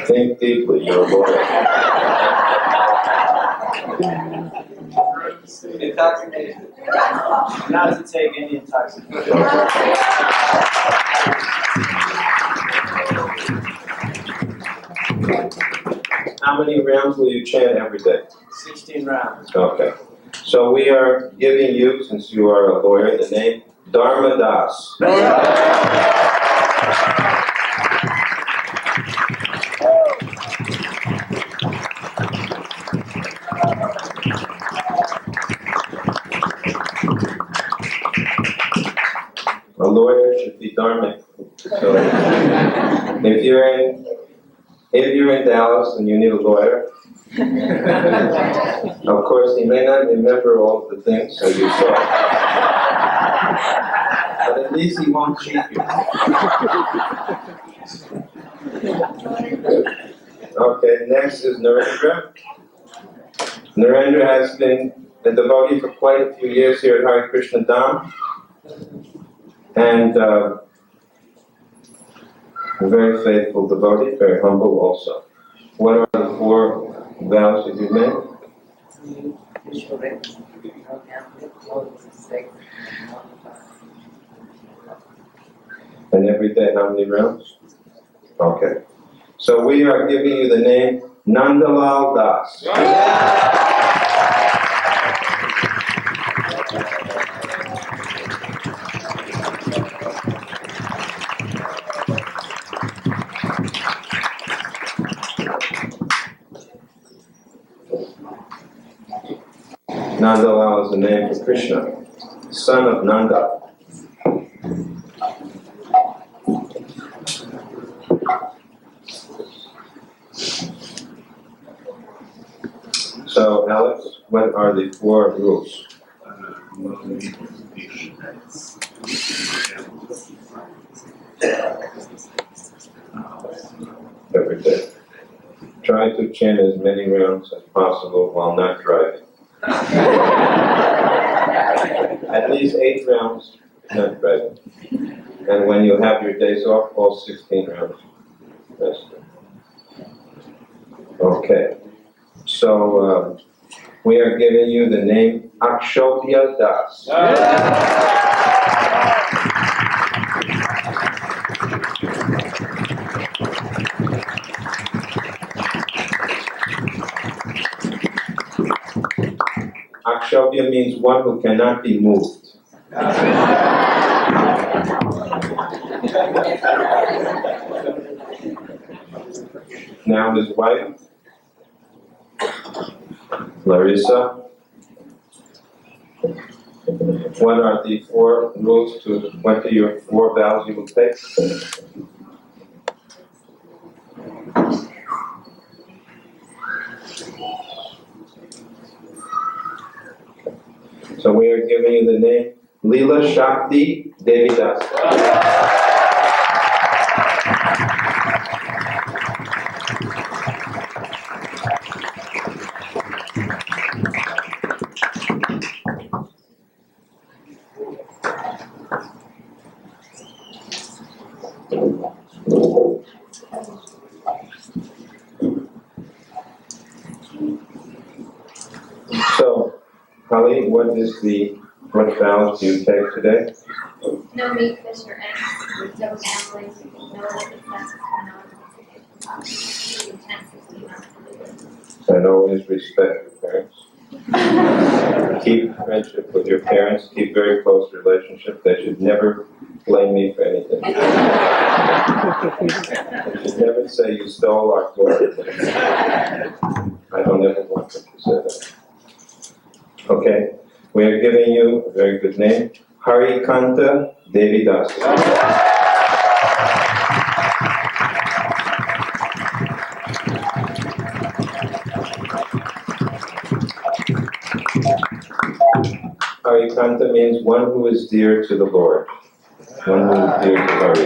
Think deeply, you're a lawyer. intoxication. Not to take any intoxication. How many rounds will you chant every day? 16 rounds. Okay. So we are giving you, since you are a lawyer, the name Dharma Das. A lawyer should be dharmic. So if you're in Dallas and you need a lawyer, of course he may not remember all of the things that you saw, but at least he won't cheat you. Okay, next is Narendra. Narendra has been a devotee for quite a few years here at Hare Krishna Dham. And a very faithful devotee, very humble also. What are the 4 vows that you made? And every day, how many rounds? Okay. So we are giving you the name Nandalal Das. Nandalal is the name for Krishna, son of Nanda. So, Alex, what are the 4 rules? Every day. Try to chant as many rounds as possible while not driving. At least 8 rounds, not driving. And when you have your days off, all 16 rounds. That's good. Okay. So, we are giving you the name Akshobhya Das. Akshavya means one who cannot be moved. Now his wife, Larissa. What are the 4 rules to, what are your 4 vows you will take? So we are giving you the name Leela Shakti Devi Das. So, Holly, what vows do you take today? No meat, fish, or eggs. No gambling. No illicit sex. No intoxication. And always respect your parents. Keep friendship with your parents. Keep very close relationship. They should never blame me for anything. They should never say you stole our toilet. I don't ever want them to say that. Okay, we are giving you a very good name, Harikanta Devi Das. Harikanta means one who is dear to the Lord. One who is dear to Hari.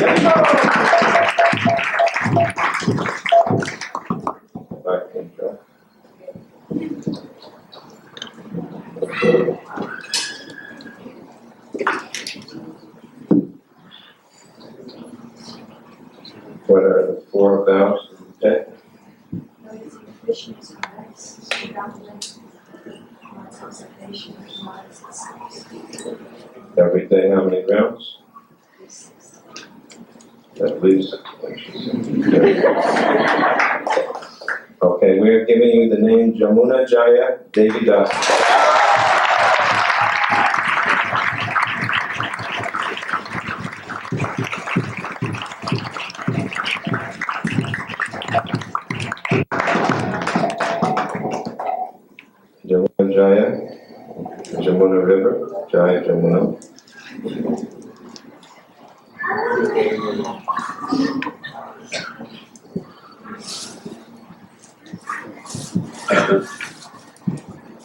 What are the 4 vows of the day? Every day, how many rounds? At least. Okay, we are giving you the name Jamuna Jaya Devi Das. Jamuna Jaya, Jamuna River, Jaya Jamuna.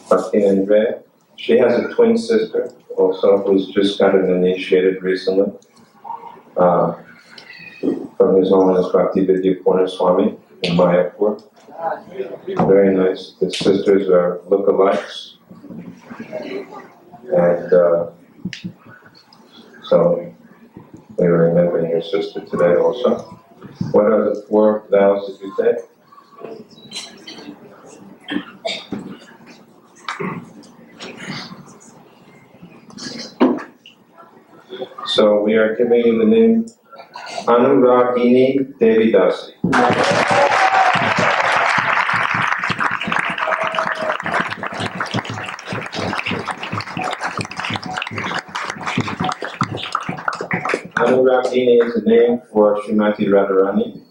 Bhaktivedanta, she has a twin sister also who's just gotten initiated recently from His Holiness Bhaktivedanta Swami in Mayapur. Very nice. The sisters are lookalikes, and so we are remembering your sister today also. What are the 4 vows that you take? So we are giving you the name Anuragini Devi Dasi. Anuragini is the name for Srimati Radharani.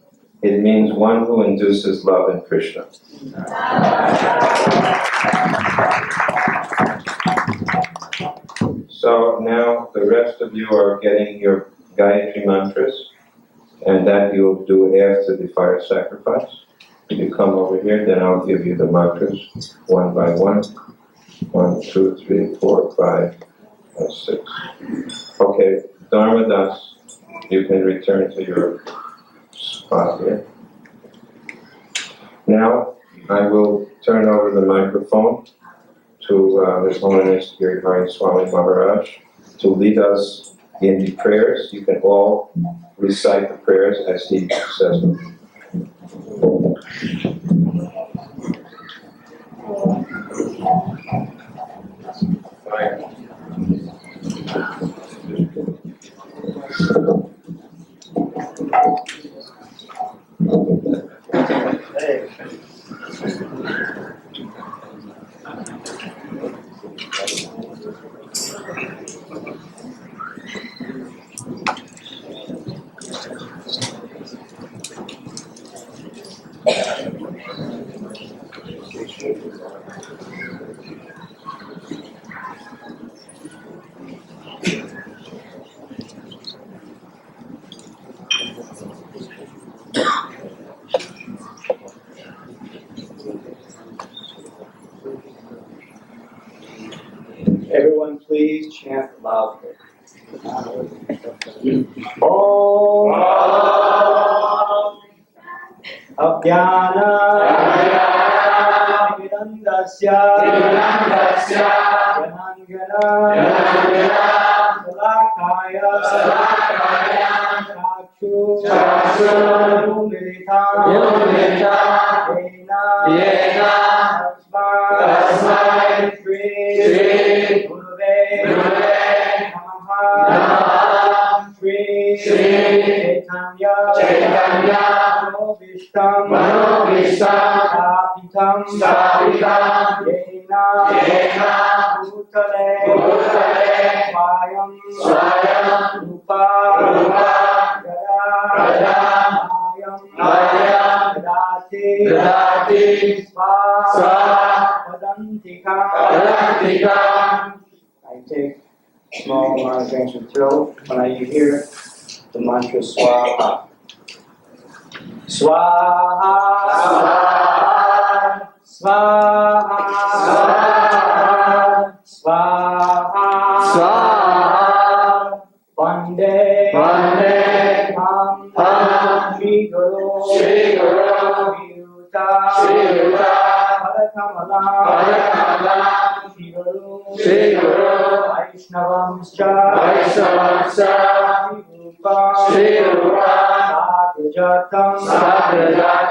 It means one who induces love in Krishna. So now the rest of you are getting your Gayatri mantras, and that you'll do after the fire sacrifice. You come over here, then I'll give you the mantras one by one. 1, 2, 3, 4, 5, and 6. Okay, Dharmadas, you can return to your spot here. Now, I will turn over the microphone to His Holiness Giridhari Swami Maharaj to lead us in the prayers. You can all recite the prayers as he says them. Everyone, please chant loudly. Om Abhyana Vidandasya Janangana Salakaya Chakshu Milita Yena Tasmai Shri Guruve Namaha Shri Chaitanya Manobhishtam Stapitam Yena Bhutale Swayam Rupa Gada Ayam Dati Sva Vadantika. I take small amount of drinks and throat when I hear the mantra Swaha. Swaha, Swaha, Swaha, Swaha, Vande, Shri Guru, Viruta, Parakamala, Shri Guru, Vaishnavamscha, Shri Rupa, Sagrajatam, Sahagana,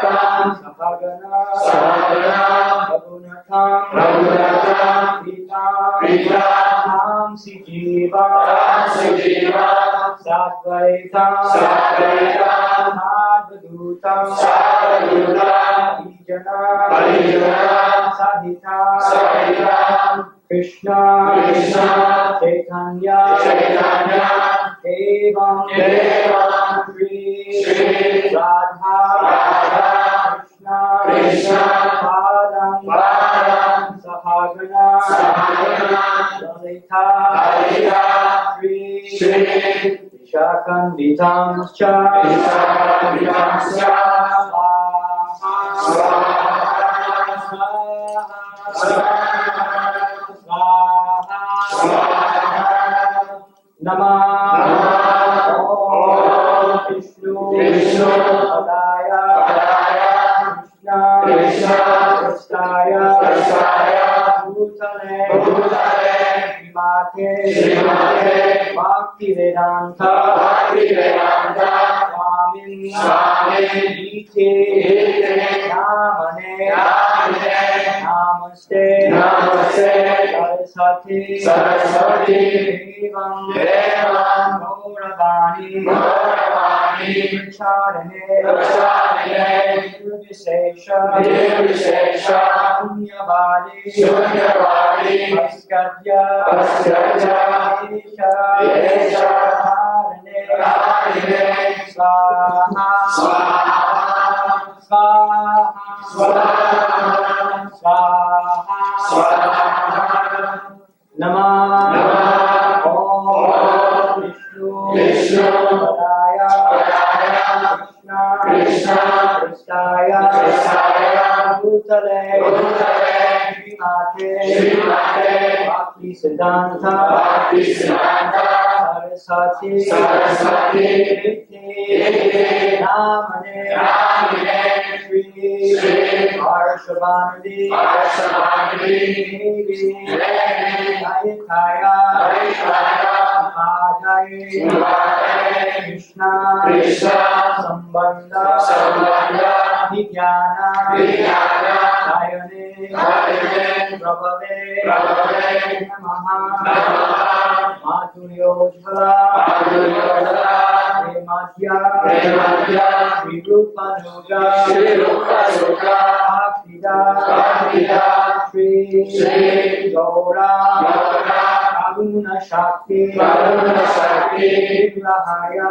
Raghunatham, Vitam, Sijiva, Satvaitam, Sadvadutam, Parijana, Sahitam, Krishna, Chaitanya, Devam, Shri Radha, Krishna, Padam, Sahagana, Lalita, Shri Vishakanditamscha, Namah Om Vishnu Padaya Krishna Kristaya Bhutale Srimate Bhaktivedanta Swami Ite Namane Namaste Saraswati Devam Gauravani Pracharane Nirvishesha Punyavadi Bhaskadya Esha Dharane Swaha Namah Om Vishnu Padaya Krishna Kristaya Bhutale Srimate Bhaktivedanta Saraswati Nite Namane Shri Harshavandi Devi Ayakaya Mahajaya Krishna Sambandha Vijnana Dayane Prabhave Namaha Madhuryojjhala Premadhya Shri Rupa Nuga Bhaktida Shri Gaura Karuna Shakti Vigrahaya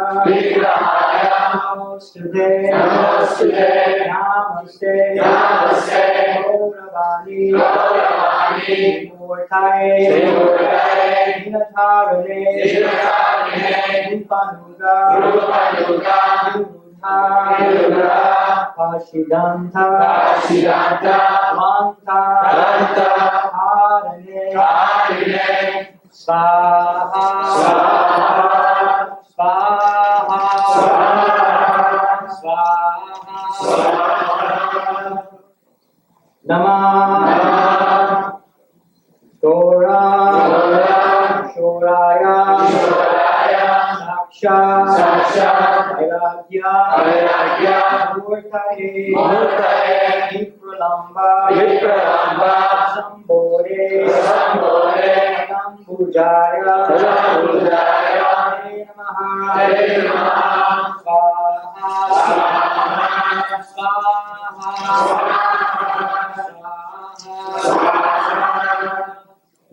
Namaste Namaste Gauravani Murtaye Ninatarane Rupanuga Nirudha Kashidanta Manta Harane Svaha Svaha Namah Shoraya Saksha Vairagya Murtaye Vipralamba Sambore Nambujaya Hare Namaha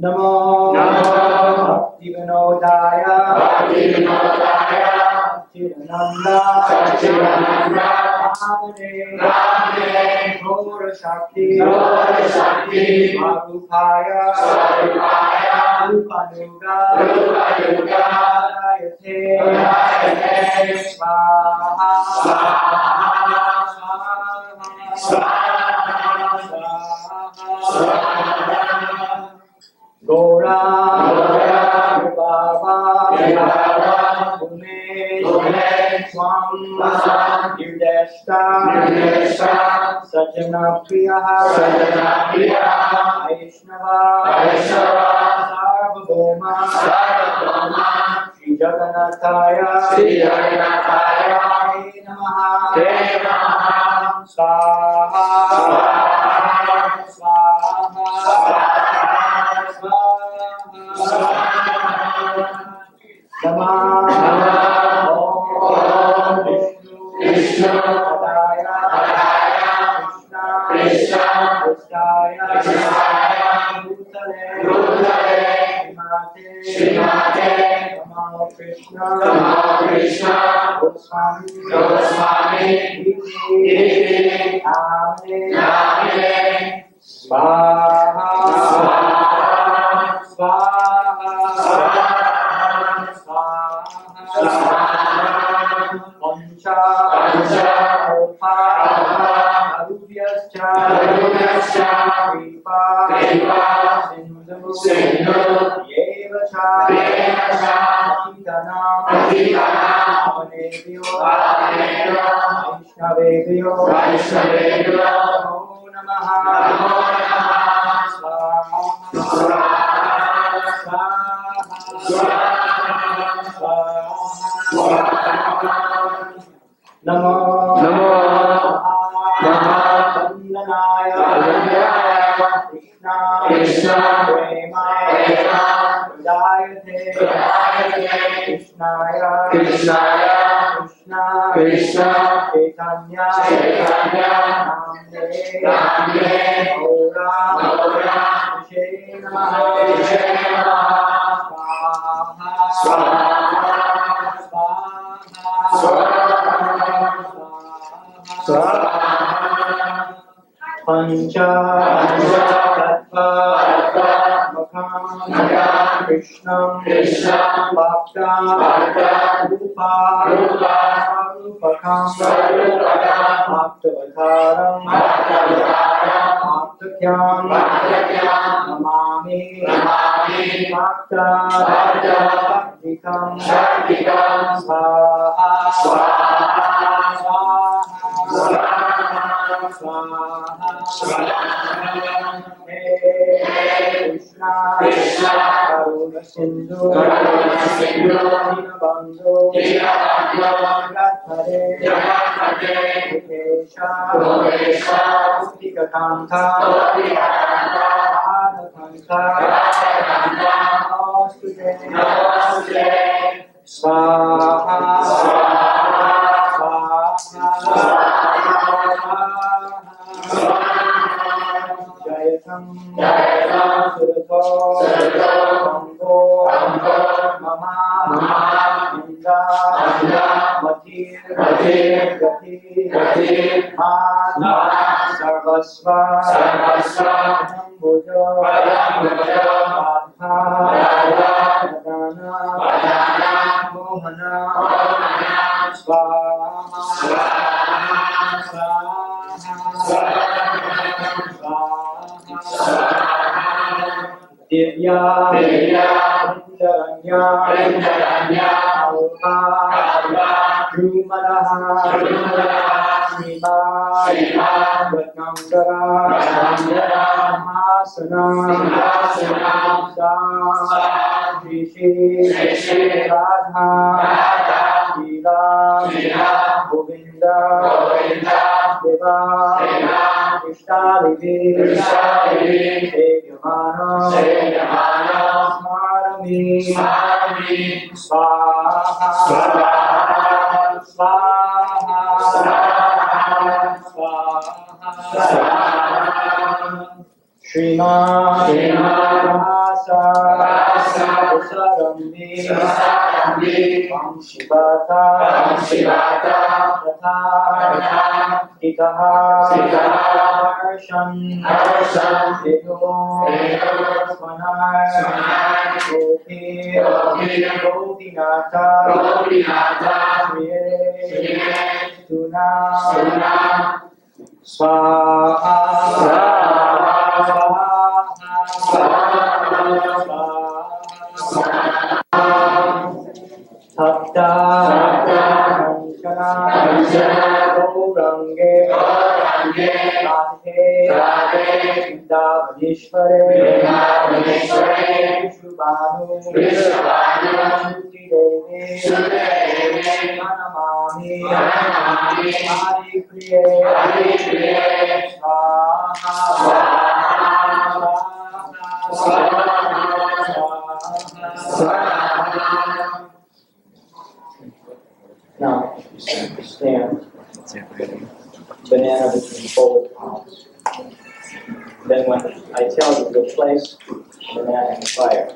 Namo Bhaktivedanta Satchidananda Namane Gaura Shakti Marupaya Rupanuga Ayate Svaha Gora Baba Gune Swam Nirdeshta Sajjana Priya Vaishnava Sarvabhauma Shri Jagannataya Hare Namaha Swaha Vishnu Adaya Krishna Bhutale Srimate Tamal Krishna Goswami Name Svaha Pancha Arubhyascha Kripa Sindhu Yevacha Patitanam Vaishnavebhyo Namo Namaha Namo Vandanaaya Krishna Premaya Hridayate Krishnaya Krishna Chaitanya Namne Gaura Vishe Namaha Pancha Tattva Makam Krishna Bhakta Rupa Sarupakam Bhaktavataram Bhaktakyam Namami Bhakta Bhaktikam Svaha Krishna Karuna Sindhu Dinabandhu Jagadhare Mukesha Tikakanta Adakanta Namaste Svaha Jayatam Surato Mama Inda Matir Gati Mata Sarvasva Buddha Radha Mohana Swaha Divya Indaranya Alpa Drumadaha Sima Ratnamdara Mahasana Rishi Radha Lila Govinda Deva Ishtalivi Sevyamana Smarami Swaha Swaha Srimad Rasa Usarambi Vamshivata Tatha Ikaha Harshan Ego Swanai Gopinatha Shriye Tuna Swaha Hatta Kanchana Gaurange Radhe Vrindavaneshware Shubhanu Devi Manamami Hari Priye Swaha Now, stand. Banana between forward palms. Then when I tell you to place, banana in the fire.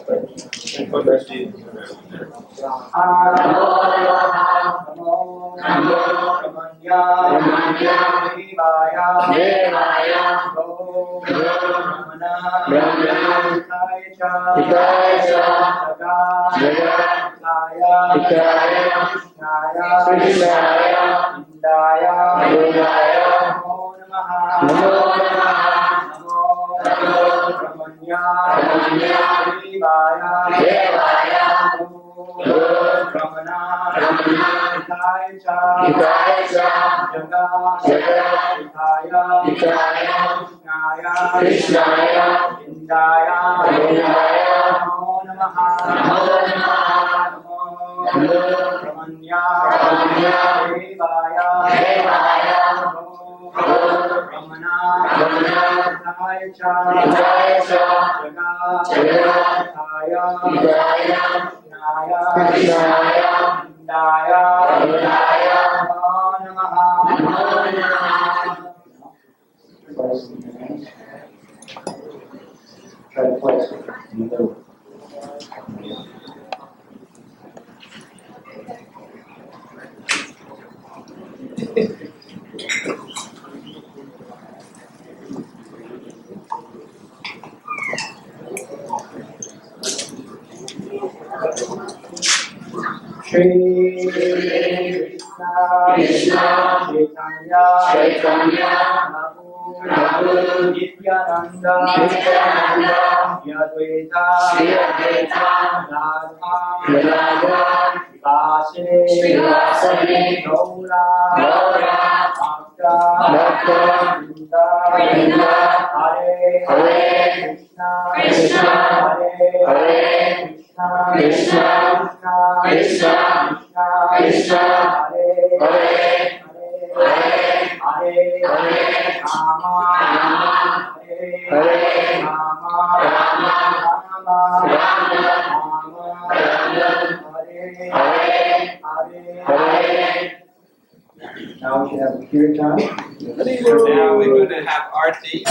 Try to place it in the middle. Shri Krishna Chaitanya Prabhu Nityananda Yadvaita Radha Srivasani Gaura Bhakta Vrinda Hare Krishna Hare Krishna Krishna Krishna Hare Hare Rama Hare Rama Now we should have a kirtan. Now we're going to have arti.